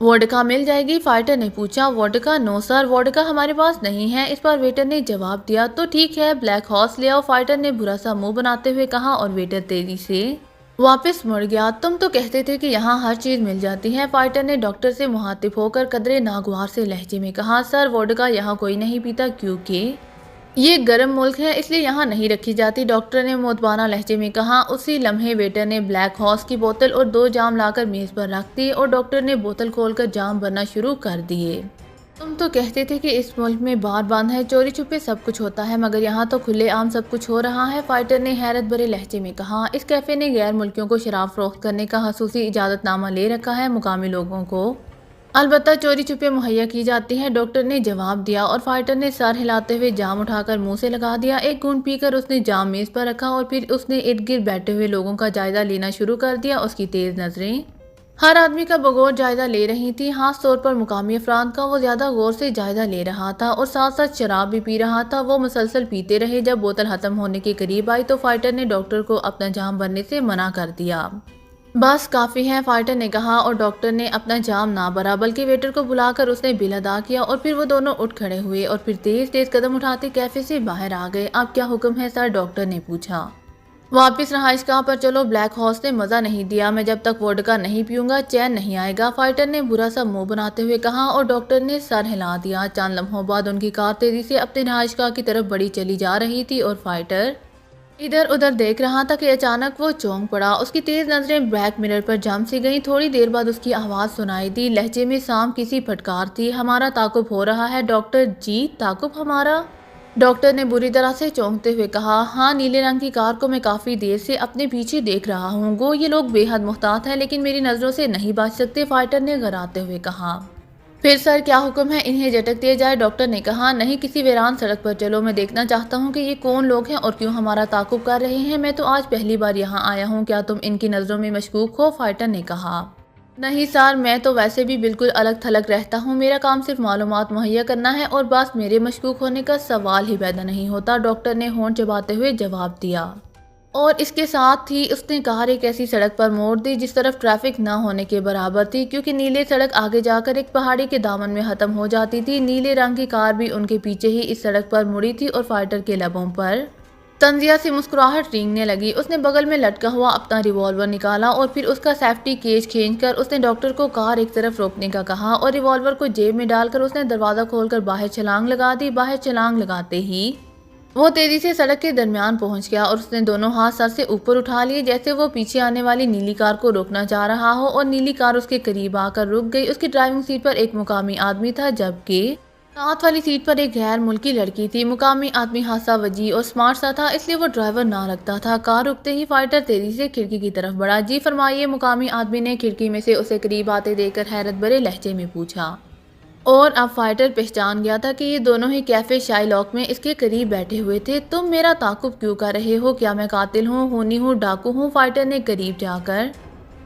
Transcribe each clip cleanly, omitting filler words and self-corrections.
Vodka مل جائے گی؟ فائٹر نے پوچھا۔ ووڈکا؟ نو سر، ووڈکا ہمارے پاس نہیں ہے، اس پر ویٹر نے جواب دیا۔ تو ٹھیک ہے، بلیک ہارس لے آؤ، فائٹر نے برا سا منہ بناتے ہوئے کہا، اور ویٹر تیزی سے واپس مڑ گیا۔ تم تو کہتے تھے کہ یہاں ہر چیز مل جاتی ہے، فائٹر نے ڈاکٹر سے مخاطب ہو کر قدرے ناگوار سے لہجے میں کہا۔ سر، ووڈکا یہاں کوئی نہیں پیتا کیونکہ یہ گرم ملک ہے، اس لیے یہاں نہیں رکھی جاتی، ڈاکٹر نے مؤدبانہ لہجے میں کہا۔ اسی لمحے ویٹر نے بلیک ہارس کی بوتل اور 2 جام لا کر میز پر رکھ دی اور ڈاکٹر نے بوتل کھول کر جام بھرنا شروع کر دیے۔ تم تو کہتے تھے کہ اس ملک میں بار بند ہے، چوری چھپے سب کچھ ہوتا ہے، مگر یہاں تو کھلے عام سب کچھ ہو رہا ہے، فائٹر نے حیرت بھرے لہجے میں کہا۔ اس کیفے نے غیر ملکیوں کو شراب فروخت کرنے کا خصوصی اجازت نامہ لے رکھا ہے، مقامی لوگوں کو البتہ چوری چھپے مہیا کی جاتی ہے، ڈاکٹر نے جواب دیا، اور فائٹر نے سر ہلاتے ہوئے جام اٹھا کر منہ سے لگا دیا۔ ایک گھونٹ پی کر اس نے جام میز پر رکھا اور پھر اس نے ارد گرد بیٹھے ہوئے لوگوں کا جائزہ لینا شروع کر دیا۔ اس کی تیز نظریں ہر آدمی کا بغور جائزہ لے رہی تھی، خاص طور پر مقامی افراد کا۔ وہ زیادہ غور سے جائزہ لے رہا تھا اور ساتھ ساتھ شراب بھی پی رہا تھا۔ وہ مسلسل پیتے رہے، جب بوتل ختم ہونے کے قریب آئی تو فائٹر نے ڈاکٹر کو اپنا جام بھرنے سے منع کر دیا۔ بس کافی ہے، فائٹر نے کہا، اور ڈاکٹر نے اپنا جام نہ بھرا بلکہ ویٹر کو بلا کر اس نے بل ادا کیا، اور پھر وہ دونوں اٹھ کھڑے ہوئے اور پھر تیز تیز قدم اٹھاتے کیفے سے باہر آ گئے۔ اب کیا حکم ہے سر؟ ڈاکٹر نے پوچھا۔ واپس رہائش گاہ پر چلو، بلیک ہارس نے مزہ نہیں دیا، میں جب تک ووڈکا نہیں پیوں گا چین نہیں آئے گا، فائٹر نے برا سا منہ بناتے ہوئے کہا، اور ڈاکٹر نے سر ہلا دیا۔ چند لمحوں بعد ان کی کار تیزی سے اپنے رہائش گاہ کی طرف بڑھی چلی جا رہی تھی اور فائٹر ادھر ادھر دیکھ رہا تھا کہ اچانک وہ چونک پڑا۔ اس کی تیز نظریں بیک مرر پر جم سی گئیں۔ تھوڑی دیر بعد اس کی آواز سنائی دی، لہجے میں سام کسی پھٹکار تھی۔ ہمارا تعاقب ہو رہا ہے ڈاکٹر جی؟ تعاقب ہمارا؟ ڈاکٹر نے بری طرح سے چونکتے ہوئے کہا۔ ہاں، نیلے رنگ کی کار کو میں کافی دیر سے اپنے پیچھے دیکھ رہا ہوں، گو یہ لوگ بے حد محتاط ہیں لیکن میری نظروں سے نہیں بچ سکتے، فائٹر نے غراتے ہوئے کہا۔ پھر سر کیا حکم ہے؟ انہیں جھٹک دیا جائے؟ ڈاکٹر نے کہا۔ نہیں، کسی ویران سڑک پر چلو، میں دیکھنا چاہتا ہوں کہ یہ کون لوگ ہیں اور کیوں ہمارا تعاقب کر رہے ہیں، میں تو آج پہلی بار یہاں آیا ہوں، کیا تم ان کی نظروں میں مشکوک ہو؟ فائٹر نے کہا۔ نہیں سر، میں تو ویسے بھی بالکل الگ تھلگ رہتا ہوں، میرا کام صرف معلومات مہیا کرنا ہے اور بس میرے مشکوک ہونے کا سوال ہی پیدا نہیں ہوتا، ڈاکٹر نے ہونٹ چباتے ہوئے جواب دیا۔ اور اس کے ساتھ ہی اس نے کار ایک ایسی سڑک پر موڑ دی جس طرف ٹریفک نہ ہونے کے برابر تھی، کیونکہ نیلے سڑک آگے جا کر ایک پہاڑی کے دامن میں ختم ہو جاتی تھی۔ نیلے رنگ کی کار بھی ان کے پیچھے ہی اس سڑک پر مڑی تھی اور فائٹر کے لبوں پر طنزیہ سی مسکراہٹ رینگنے لگی۔ اس نے بغل میں لٹکا ہوا اپنا ریوالور نکالا اور پھر اس کا سیفٹی کیس کھینچ کر اس نے ڈاکٹر کو کار ایک طرف روکنے کا کہا، اور ریوالور کو جیب میں ڈال کر اس نے دروازہ کھول کر باہر چھلانگ لگا دی۔ باہر چھلانگ لگاتے ہی وہ تیزی سے سڑک کے درمیان پہنچ گیا اور اس نے دونوں ہاتھ سر سے اوپر اٹھا لیے جیسے وہ پیچھے آنے والی نیلی کار کو روکنا چاہ رہا ہو، اور نیلی کار اس کے قریب آ کر رک گئی۔ اس کی ڈرائیونگ سیٹ پر ایک مقامی آدمی تھا جبکہ ساتھ والی سیٹ پر ایک غیر ملکی لڑکی تھی۔ مقامی آدمی خاصا وجیح اور سمارٹ سا تھا، اس لیے وہ ڈرائیور نہ رکھتا تھا۔ کار رکتے ہی فائٹر تیزی سے کھڑکی کی طرف بڑھا۔ جی فرمائیے، مقامی آدمی نے کھڑکی میں سے اسے قریب آتے دیکھ کر حیرت بھرے لہجے میں پوچھا، اور اب فائٹر پہچان گیا تھا کہ یہ دونوں ہی کیفے شائی لاک میں اس کے قریب بیٹھے ہوئے تھے۔ تم میرا تعاقب کیوں کر رہے ہو؟ کیا میں قاتل ہوں، خونی ہوں، ڈاکو ہوں؟ فائٹر نے قریب جا کر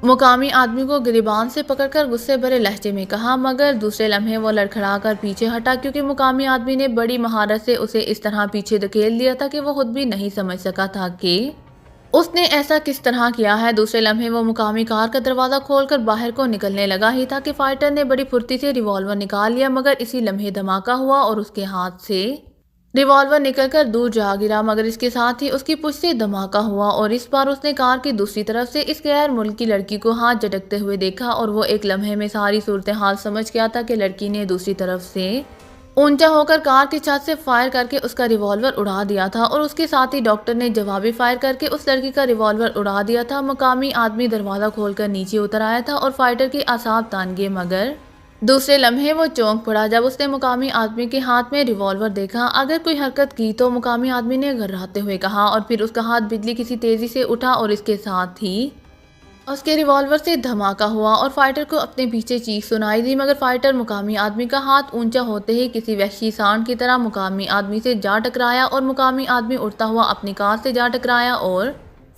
مقامی آدمی کو گریبان سے پکڑ کر غصے بھرے لہجے میں کہا، مگر دوسرے لمحے وہ لڑکھڑا کر پیچھے ہٹا کیونکہ مقامی آدمی نے بڑی مہارت سے اسے اس طرح پیچھے دھکیل دیا تھا کہ وہ خود بھی نہیں سمجھ سکا تھا کہ اس نے ایسا کس طرح کیا ہے۔ دوسرے لمحے وہ مقامی کار کا دروازہ کھول کر باہر کو نکلنے لگا ہی تھا کہ فائٹر نے بڑی پھرتی سے ریوالور نکال لیا، مگر اسی لمحے دھماکہ ہوا اور اس کے ہاتھ سے ریوالور نکل کر دور جا گرا، مگر اس کے ساتھ ہی اس کی پشت سے دھماکہ ہوا اور اس بار اس نے کار کی دوسری طرف سے اس غیر ملکی لڑکی کو ہاتھ جھٹکتے ہوئے دیکھا، اور وہ ایک لمحے میں ساری صورتحال سمجھ گیا تھا کہ لڑکی نے دوسری طرف سے اونچا ہو کر کار کی چھت سے فائر کر کے اس کا ریوالور اڑا دیا تھا، اور اس کے ساتھ ہی ڈاکٹر نے جوابی فائر کر کے اس لڑکی کا ریوالور اڑا دیا تھا۔ مقامی آدمی دروازہ کھول کر نیچے اتر آیا تھا اور فائٹر کے اعصاب تان گئے، مگر دوسرے لمحے وہ چونک پڑا جب اس نے مقامی آدمی کے ہاتھ میں ریوالور دیکھا۔ اگر کوئی حرکت کی تو مقامی آدمی نے غراتے ہوئے کہا، اور پھر اس کا ہاتھ بجلی کسی تیزی سے اٹھا اور اس کے ساتھ ہی اس کے ریوالور سے دھماکہ ہوا اور فائٹر کو اپنے پیچھے چیخ سنائی دی، مگر فائٹر مقامی آدمی کا ہاتھ اونچا ہوتے ہی کسی وحشی سانڈ کی طرح مقامی آدمی سے جا ٹکرایا، اور مقامی آدمی اڑتا ہوا اپنی کار سے جا ٹکرایا اور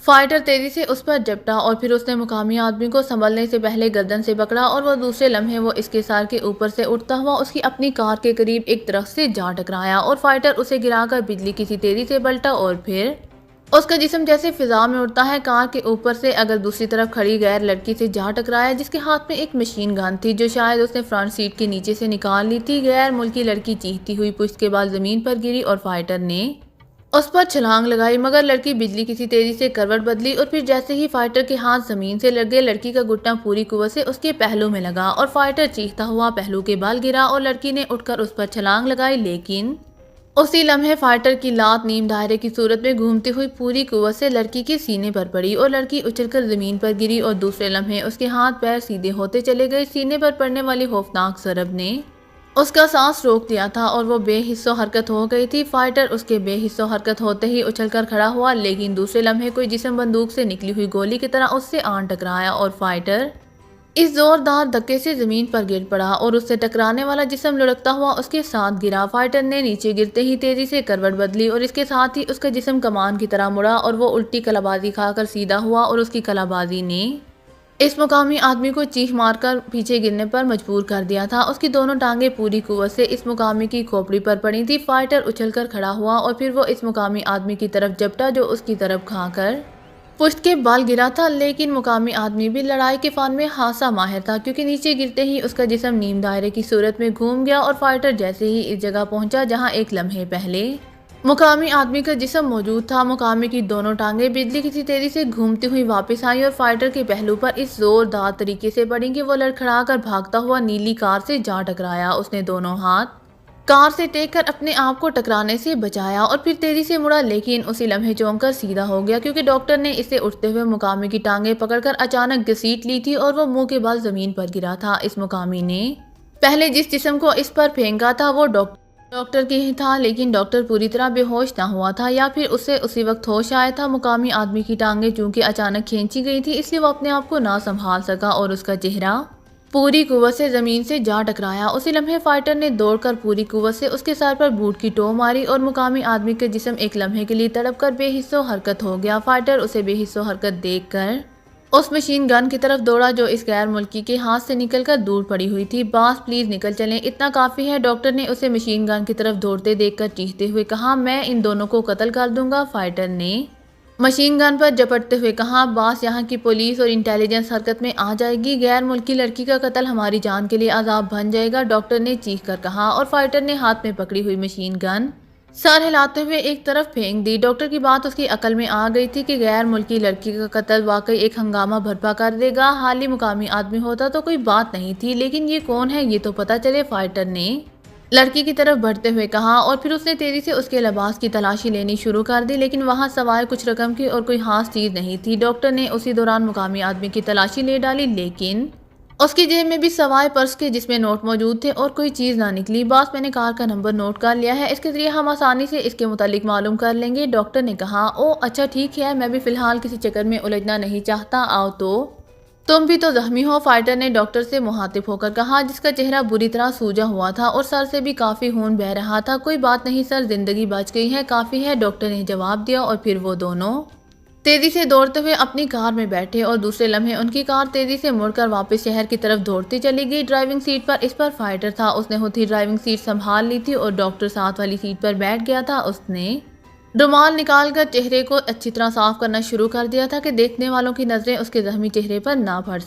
فائٹر تیزی سے اس پر جپٹا، اور پھر اس نے مقامی آدمی کو سنبھلنے سے پہلے گردن سے پکڑا، اور وہ دوسرے لمحے وہ اس کے سر کے اوپر سے اٹھتا ہوا اس کی اپنی کار کے قریب ایک درخت سے جا ٹکرایا، اور فائٹر اسے گرا کر بجلی کسی تیزی سے پلٹا اور پھر اس کا جسم جیسے فضا میں اڑتا ہے کار کے اوپر سے، اگر دوسری طرف کھڑی غیر لڑکی سے جا ٹکرایا جس کے ہاتھ میں ایک مشین گن تھی جو شاید اس نے فرنٹ سیٹ کے نیچے سے نکال لی تھی۔ غیر ملکی لڑکی چیختی ہوئی پشت کے بال زمین پر گری اور فائٹر نے اس پر چھلانگ لگائی، مگر لڑکی بجلی کسی تیزی سے کروٹ بدلی اور پھر جیسے ہی فائٹر کے ہاتھ زمین سے لگ گئے، لڑکی کا گھٹنا پوری قوت سے اس کے پہلو میں لگا اور فائٹر چیختا ہوا پہلو کے بال گرا اور لڑکی نے اٹھ کر اس پر چھلانگ لگائی، لیکن اسی لمحے فائٹر کی لات نیم دائرے کی صورت میں گھومتی ہوئی پوری قوت سے لڑکی کے سینے پر پڑی اور لڑکی اچھل کر زمین پر گری اور دوسرے لمحے اس کے ہاتھ پیر سیدھے ہوتے چلے گئے۔ سینے پر پڑنے والی خوفناک ضرب نے اس کا سانس روک دیا تھا اور وہ بے حس و حرکت ہو گئی تھی۔ فائٹر اس کے بے حس و حرکت ہوتے ہی اچھل کر کھڑا ہوا، لیکن دوسرے لمحے کوئی جسم بندوق سے نکلی ہوئی گولی کی طرح اس سے آن ٹکرایا اور فائٹر اس زوردار دھکے سے زمین پر گر پڑا اور اس سے ٹکرانے والا جسم لڑکتا ہوا اس کے ساتھ گرا۔ فائٹر نے نیچے گرتے ہی تیزی سے کروٹ بدلی اور اس کے ساتھ ہی اس کا جسم کمان کی طرح مڑا اور وہ الٹی کلابازی کھا کر سیدھا ہوا اور اس کی کلابازی نے اس مقامی آدمی کو چیخ مار کر پیچھے گرنے پر مجبور کر دیا تھا۔ اس کی دونوں ٹانگیں پوری قوت سے اس مقامی کی کھوپڑی پر پڑی تھی۔ فائٹر اچھل کر کھڑا ہوا اور پھر وہ اس مقامی آدمی کی طرف جھپٹا جو اس کی طرف کھا کر پشت کے بال گرا تھا، لیکن مقامی آدمی بھی لڑائی کے فن میں خاصا ماہر تھا کیونکہ نیچے گرتے ہی اس کا جسم نیم دائرے کی صورت میں گھوم گیا اور فائٹر جیسے ہی اس جگہ پہنچا جہاں ایک لمحے پہلے مقامی آدمی کا جسم موجود تھا، مقامی کی دونوں ٹانگیں بجلی کی تیزی سے گھومتی ہوئی واپس آئی اور فائٹر کے پہلو پر اس زوردار طریقے سے پڑی کہ وہ لڑکھڑا کر بھاگتا ہوا نیلی کار سے جا ٹکرایا۔ اس نے دونوں ہاتھ کار سے ٹیک کر اپنے آپ کو ٹکرانے سے بچایا اور پھر تیزی سے مڑا، لیکن اسی لمحے چونک کر سیدھا ہو گیا کیونکہ ڈاکٹر نے اسے اٹھتے ہوئے مقامی کی ٹانگیں پکڑ کر اچانک گھسیٹ لی تھی اور وہ منہ کے بال زمین پر گرا تھا۔ اس مقامی نے پہلے جس جسم کو اس پر پھینکا تھا وہ ڈاکٹر کے ہی تھا، لیکن ڈاکٹر پوری طرح بے ہوش نہ ہوا تھا یا پھر اسے اسی وقت ہوش آیا تھا۔ مقامی آدمی کی ٹانگیں چونکہ اچانک کھینچی گئی تھی اس لیے وہ اپنے آپ کو نہ سنبھال سکا اور اس کا چہرہ پوری قوت سے زمین سے جا ٹکرایا۔ اسی لمحے فائٹر نے دوڑ کر پوری قوت سے اس کے سر پر بوٹ کی ٹو ماری اور مقامی آدمی کا جسم ایک لمحے کے لیے تڑپ کر بے حس و حرکت ہو گیا۔ فائٹر اسے بے حس و حرکت دیکھ کر اس مشین گن کی طرف دوڑا جو اس غیر ملکی کے ہاتھ سے نکل کر دور پڑی ہوئی تھی۔ باس پلیز نکل چلیں، اتنا کافی ہے، ڈاکٹر نے اسے مشین گن کی طرف دوڑتے دیکھ کر چیختے ہوئے کہا، میں ان دونوں کو قتل کر دوں گا۔ فائٹر نے مشین گن پر جپٹتے ہوئے کہا، باس یہاں کی پولیس اور انٹیلیجنس حرکت میں آ جائے گی، غیر ملکی لڑکی کا قتل ہماری جان کے لیے عذاب بن جائے گا، ڈاکٹر نے چیخ کر کہا اور فائٹر نے ہاتھ میں پکڑی ہوئی مشین گن سر ہلاتے ہوئے ایک طرف پھینک دی۔ ڈاکٹر کی بات اس کی عقل میں آ گئی تھی کہ غیر ملکی لڑکی کا قتل واقعی ایک ہنگامہ برپا کر دے گا، حالی مقامی آدمی ہوتا تو کوئی بات نہیں تھی، لیکن یہ کون ہے یہ تو پتہ چلے۔ فائٹر نے لڑکی کی طرف بڑھتے ہوئے کہا اور پھر اس نے تیزی سے اس کے لباس کی تلاشی لینی شروع کر دی، لیکن وہاں سوائے کچھ رقم کی اور کوئی خاص چیز نہیں تھی۔ ڈاکٹر نے اسی دوران مقامی آدمی کی تلاشی لے ڈالی، لیکن اس کی جیب میں بھی سوائے پرس کے جس میں نوٹ موجود تھے اور کوئی چیز نہ نکلی۔ باس، میں نے کار کا نمبر نوٹ کر لیا ہے، اس کے ذریعے ہم آسانی سے اس کے متعلق معلوم کر لیں گے، ڈاکٹر نے کہا۔ او اچھا ٹھیک ہے، میں بھی فی الحال کسی چکر میں الجھنا نہیں چاہتا، آؤ تو تم بھی تو زخمی ہو، فائٹر نے ڈاکٹر سے مخاطب ہو کر کہا جس کا چہرہ بری طرح سوجا ہوا تھا اور سر سے بھی کافی خون بہہ رہا تھا۔ کوئی بات نہیں سر، زندگی بچ گئی ہے، کافی ہے، ڈاکٹر نے جواب دیا اور پھر وہ دونوں تیزی سے دوڑتے ہوئے اپنی کار میں بیٹھے اور دوسرے لمحے ان کی کار تیزی سے مڑ کر واپس شہر کی طرف دوڑتی چلی گئی۔ ڈرائیونگ سیٹ پر اس پر فائٹر تھا، اس نے خود ہی ڈرائیونگ سیٹ سنبھال لی تھی اور ڈاکٹر ساتھ والی سیٹ پر بیٹھ گیا تھا۔ اس نے رومال نکال کر چہرے کو اچھی طرح صاف کرنا شروع کر دیا تھا کہ دیکھنے والوں کی نظریں اس کے زخمی چہرے پر نہ پڑ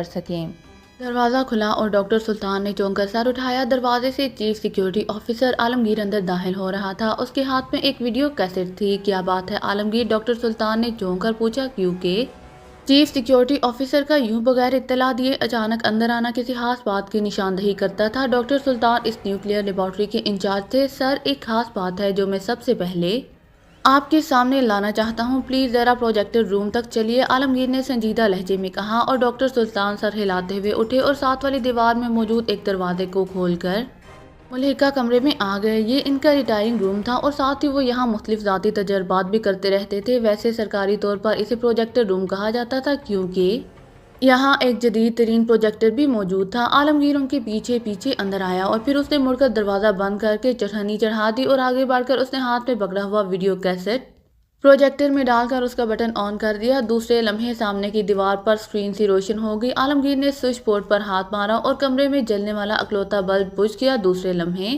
سکیں۔ دروازہ کھلا اور ڈاکٹر سلطان نے چونک کر سر اٹھایا۔ دروازے سے چیف سیکیورٹی آفیسر عالمگیر اندر داخل ہو رہا تھا، اس کے ہاتھ میں ایک ویڈیو کیسٹ تھی۔ کیا بات ہے عالمگیر، ڈاکٹر سلطان نے چونک کر پوچھا، کیونکہ چیف سیکیورٹی آفیسر کا یوں بغیر اطلاع دیے اچانک اندر آنا کسی خاص بات کی نشاندہی کرتا تھا۔ ڈاکٹر سلطان اس نیوکلیئر لیبارٹری کے انچارج تھے۔ سر، ایک خاص بات ہے جو میں سب سے پہلے آپ کے سامنے لانا چاہتا ہوں، پلیز ذرا پروجیکٹر روم تک چلیے، عالمگیر نے سنجیدہ لہجے میں کہا اور ڈاکٹر سلطان سر ہلاتے ہوئے اٹھے اور ساتھ والی دیوار میں موجود ایک دروازے کو کھول کر ملحقہ کمرے میں آ گئے۔ یہ ان کا ریٹائرنگ روم تھا اور ساتھ ہی وہ یہاں مختلف ذاتی تجربات بھی کرتے رہتے تھے۔ ویسے سرکاری طور پر اسے پروجیکٹر روم کہا جاتا تھا کیونکہ یہاں ایک جدید ترین پروجیکٹر بھی موجود تھا۔ عالمگیر ان کے پیچھے پیچھے اندر آیا اور پھر اس نے مڑ کر دروازہ بند کر کے چٹھنی چڑھا دی اور آگے بڑھ کر اس نے ہاتھ میں پکڑا ہوا ویڈیو کیسٹ پروجیکٹر میں ڈال کر اس کا بٹن آن کر دیا۔ دوسرے لمحے سامنے کی دیوار پر اسکرین سی روشن ہو گئی۔ عالمگیر نے سوئچ بورڈ پر ہاتھ مارا اور کمرے میں جلنے والا اکلوتا بلب بجھ گیا۔ دوسرے لمحے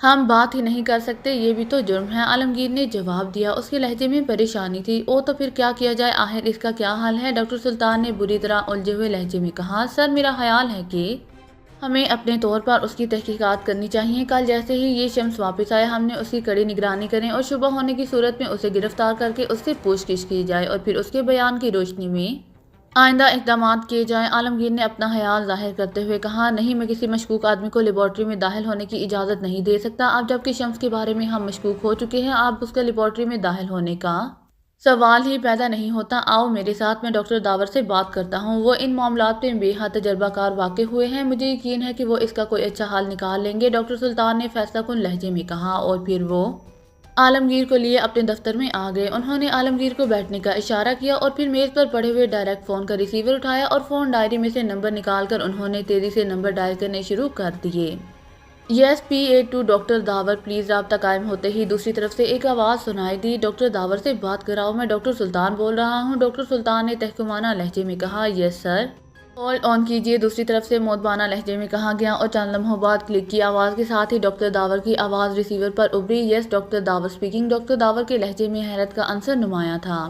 ہم بات ہی نہیں کر سکتے، یہ بھی تو جرم ہے، عالمگیر نے جواب دیا۔ اس کے لہجے میں پریشانی تھی۔ او تو پھر کیا کیا جائے، آخر اس کا کیا حل ہے؟ ڈاکٹر سلطان نے بری طرح الجھے ہوئے لہجے میں کہا۔ سر، میرا خیال ہے کہ ہمیں اپنے طور پر اس کی تحقیقات کرنی چاہیے۔ کل جیسے ہی یہ شمس واپس آیا، ہم نے اس کی کڑی نگرانی کریں اور شبہ ہونے کی صورت میں اسے گرفتار کر کے اس سے پوچھ گچھ کی جائے اور پھر اس کے بیان کی روشنی میں آئندہ اقدامات کیے جائیں۔ عالمگیر نے اپنا خیال ظاہر کرتے ہوئے کہا، نہیں، میں کسی مشکوک آدمی کو لیبارٹری میں داخل ہونے کی اجازت نہیں دے سکتا۔ اب جبکہ شمس کے بارے میں ہم مشکوک ہو چکے ہیں، اب اس کا لیبارٹری میں داخل ہونے کا سوال ہی پیدا نہیں ہوتا۔ آؤ میرے ساتھ، میں ڈاکٹر داور سے بات کرتا ہوں۔ وہ ان معاملات میں بے حد تجربہ کار واقع ہوئے ہیں، مجھے یقین ہے کہ وہ اس کا کوئی اچھا حل نکال لیں گے، ڈاکٹر سلطان نے فیصلہ کن لہجے میں کہا، اور پھر وہ عالمگیر کو لیے اپنے دفتر میں آ گئے۔ انہوں نے عالمگیر کو بیٹھنے کا اشارہ کیا اور پھر میز پر پڑے ہوئے ڈائریکٹ فون کا ریسیور اٹھایا اور فون ڈائری میں سے نمبر نکال کر انہوں نے تیزی سے نمبر ڈائل کرنے شروع کر دیے۔ یس PA2 ڈاکٹر داور پلیز۔ رابطہ قائم ہوتے ہی دوسری طرف سے ایک آواز سنائی دی، ڈاکٹر داور سے بات کراؤ، میں ڈاکٹر سلطان بول رہا ہوں۔ ڈاکٹر سلطان نے تحکمانہ لہجے میں کہا، یس سر۔ کال آن کیجیے، دوسری طرف سے مؤدبانہ لہجے میں کہا گیا، اور چند لمحوں بعد کلک کی آواز کے ساتھ ہی ڈاکٹر داور کی آواز ریسیور پر ابھری۔ یس ڈاکٹر داور اسپیکنگ۔ ڈاکٹر داور کے لہجے میں حیرت کا عنصر نمایاں تھا۔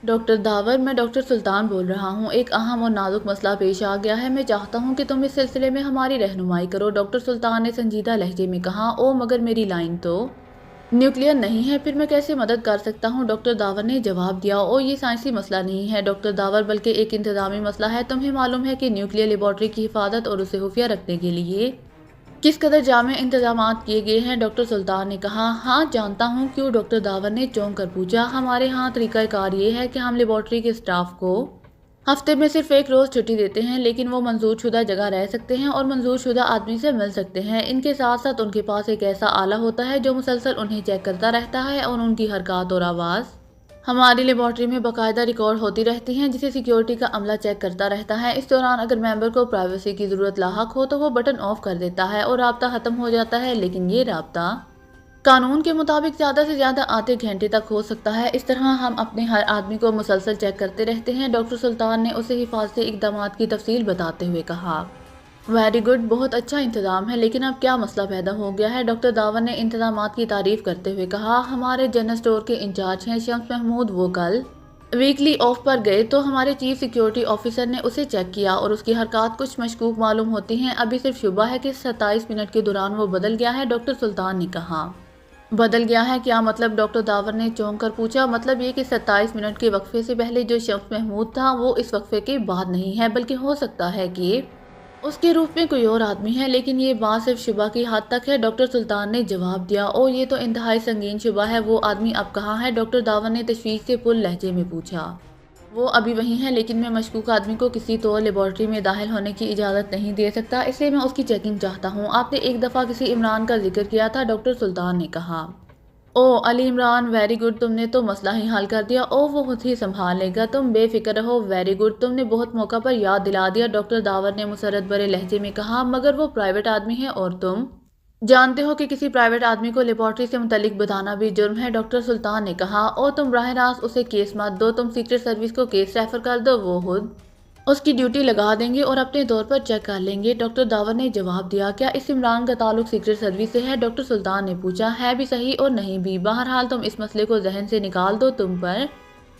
ڈاکٹر داور، میں ڈاکٹر سلطان بول رہا ہوں، ایک اہم اور نازک مسئلہ پیش آ گیا ہے، میں چاہتا ہوں کہ تم اس سلسلے میں ہماری رہنمائی کرو، ڈاکٹر سلطان نے سنجیدہ لہجے میں کہا۔ او مگر میری لائن تو نیوکلیئر نہیں ہے، پھر میں کیسے مدد کر سکتا ہوں، ڈاکٹر داور نے جواب دیا۔ او یہ سائنسی مسئلہ نہیں ہے ڈاکٹر داور، بلکہ ایک انتظامی مسئلہ ہے۔ تمہیں معلوم ہے کہ نیوکلیئر لیبارٹری کی حفاظت اور اسے خفیہ رکھنے کے لیے کس قدر جامع انتظامات کیے گئے ہیں، ڈاکٹر سلطان نے کہا۔ ہاں جانتا ہوں، کیوں، ڈاکٹر داور نے چونک کر پوچھا۔ ہمارے ہاں طریقہ کار یہ ہے کہ ہم لیبارٹری کے اسٹاف کو ہفتے میں صرف ایک روز چھٹی دیتے ہیں، لیکن وہ منظور شدہ جگہ رہ سکتے ہیں اور منظور شدہ آدمی سے مل سکتے ہیں۔ ان کے ساتھ ساتھ ان کے پاس ایک ایسا آلہ ہوتا ہے جو مسلسل انہیں چیک کرتا رہتا ہے اور ان کی حرکات اور آواز ہماری لیبارٹری میں باقاعدہ ریکارڈ ہوتی رہتی ہیں، جسے سیکیورٹی کا عملہ چیک کرتا رہتا ہے۔ اس دوران اگر ممبر کو پرائیویسی کی ضرورت لاحق ہو تو وہ بٹن آف کر دیتا ہے اور رابطہ ختم ہو جاتا ہے، لیکن یہ رابطہ قانون کے مطابق زیادہ سے زیادہ آدھے گھنٹے تک ہو سکتا ہے۔ اس طرح ہم اپنے ہر آدمی کو مسلسل چیک کرتے رہتے ہیں، ڈاکٹر سلطان نے اسے حفاظتی اقدامات کی تفصیل بتاتے ہوئے کہا۔ ویری گڈ، بہت اچھا انتظام ہے، لیکن اب کیا مسئلہ پیدا ہو گیا ہے، ڈاکٹر داور نے انتظامات کی تعریف کرتے ہوئے کہا۔ ہمارے جنرل اسٹور کے انچارج ہیں شمس محمود، وہ کل ویکلی آف پر گئے تو ہمارے چیف سیکیورٹی آفیسر نے اسے چیک کیا اور اس کی حرکات کچھ مشکوک معلوم ہوتی ہیں۔ ابھی صرف شبہ ہے کہ 27 منٹ کے دوران وہ بدل گیا ہے، ڈاکٹر سلطان نے کہا۔ بدل گیا ہے، کیا مطلب، ڈاکٹر داور نے چونک کر پوچھا۔ مطلب یہ کہ 27 منٹ کے وقفے سے پہلے جو شمس محمود تھا وہ اس وقفے کے بعد نہیں ہے، بلکہ ہو سکتا ہے کہ اس کے روپ میں کوئی اور آدمی ہے، لیکن یہ بات صرف شبہ کی حد تک ہے، ڈاکٹر سلطان نے جواب دیا۔ او یہ تو انتہائی سنگین شبہ ہے، وہ آدمی اب کہاں ہے، ڈاکٹر داور نے تشویش سے پر لہجے میں پوچھا۔ وہ ابھی وہیں ہے، لیکن میں مشکوک آدمی کو کسی طور لیبارٹری میں داخل ہونے کی اجازت نہیں دے سکتا، اس لیے میں اس کی چیکنگ چاہتا ہوں۔ آپ نے ایک دفعہ کسی عمران کا ذکر کیا تھا، ڈاکٹر سلطان نے کہا۔ او علی عمران، ویری گڈ، تم نے تو مسئلہ ہی حل کر دیا۔ او وہ خود ہی سنبھال لے گا، تم بے فکر رہو۔ ویری گڈ، تم نے بہت موقع پر یاد دلا دیا، ڈاکٹر داور نے مسرت بھرے لہجے میں کہا۔ مگر وہ پرائیویٹ آدمی ہے اور تم جانتے ہو کہ کسی پرائیویٹ آدمی کو لیبارٹری سے متعلق بتانا بھی جرم ہے، ڈاکٹر سلطان نے کہا۔ او تم براہ راست اسے کیس مت دو، تم سیکرٹ سروس کو کیس ریفر کر دو، وہ خود اس کی ڈیوٹی لگا دیں گے اور اپنے طور پر چیک کر لیں گے، ڈاکٹر داور نے جواب دیا۔ کیا اس عمران کا تعلق سیکرٹ سروس سے ہے، ڈاکٹر سلطان نے پوچھا۔ ہے بھی صحیح اور نہیں بھی، بہرحال تم اس مسئلے کو ذہن سے نکال دو، تم پر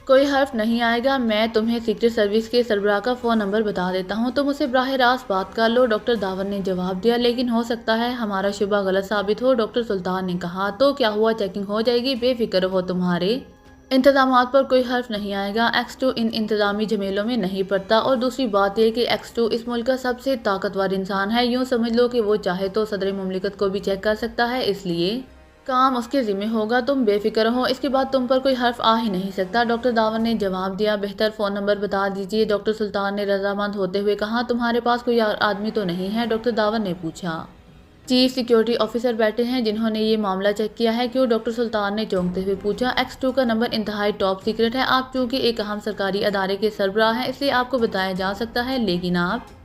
کوئی حرف نہیں آئے گا۔ میں تمہیں سیکرٹ سروس کے سربراہ کا فون نمبر بتا دیتا ہوں، تم اسے براہ راست بات کر لو، ڈاکٹر داور نے جواب دیا۔ لیکن ہو سکتا ہے ہمارا شبہ غلط ثابت ہو، ڈاکٹر سلطان نے کہا۔ تو کیا ہوا، چیکنگ ہو جائے گی، بے فکر رہو، تمہارے انتظامات پر کوئی حرف نہیں آئے گا۔ X2 ان انتظامی جھمیلوں میں نہیں پڑتا، اور دوسری بات یہ کہ X2 اس ملک کا سب سے طاقتور انسان ہے، یوں سمجھ لو کہ وہ چاہے تو صدر مملکت کو بھی چیک کر سکتا ہے، اس لیے کام اس کے ذمہ ہوگا، تم بے فکر رہو، اس کے بعد تم پر کوئی حرف آ ہی نہیں سکتا، ڈاکٹر داور نے جواب دیا۔ بہتر فون نمبر بتا دیجیے، ڈاکٹر سلطان نے رضامند ہوتے ہوئے کہا۔ تمہارے پاس کوئی اور آدمی تو نہیں ہے، ڈاکٹر داور نے پوچھا۔ چیف سیکیورٹی آفیسر بیٹھے ہیں جنہوں نے یہ معاملہ چیک کیا ہے، کیوں، ڈاکٹر سلطان نے چونکتے ہوئے پوچھا۔ X2 کا نمبر انتہائی ٹاپ سیکرٹ ہے، آپ چونکہ ایک اہم سرکاری ادارے کے سربراہ ہیں اس لیے آپ کو بتایا جا سکتا ہے، لیکن آپ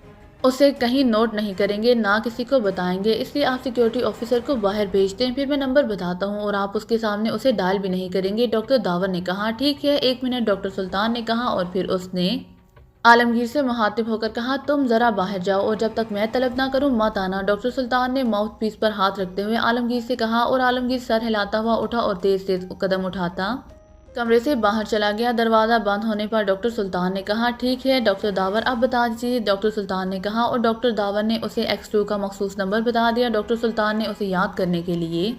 اسے کہیں نوٹ نہیں کریں گے، نہ کسی کو بتائیں گے، اس لیے آپ سیکیورٹی آفیسر کو باہر بھیج دیں، پھر میں نمبر بتاتا ہوں اور آپ اس کے سامنے اسے ڈائل بھی نہیں کریں گے، ڈاکٹر داور نے کہا۔ ٹھیک ہے، 1 منٹ، ڈاکٹر سلطان نے کہا، اور پھر اس نے عالمگیر سے مخاطب ہو کر کہا تم ذرا باہر جاؤ اور جب تک میں طلب نہ کروں مت آنا۔ ڈاکٹر سلطان نے ماؤتھ پیس پر ہاتھ رکھتے ہوئے عالمگیر سے کہا اور عالمگیر سر ہلاتا ہوا اٹھا اور تیز تیز قدم اٹھاتا کمرے سے باہر چلا گیا۔ دروازہ بند ہونے پر ڈاکٹر سلطان نے کہا ٹھیک ہے ڈاکٹر داور اب بتا دیجیے۔ ڈاکٹر سلطان نے کہا اور ڈاکٹر داور نے اسے X2 کا مخصوص نمبر بتا دیا۔ ڈاکٹر سلطان نے اسے یاد کرنے کے لیے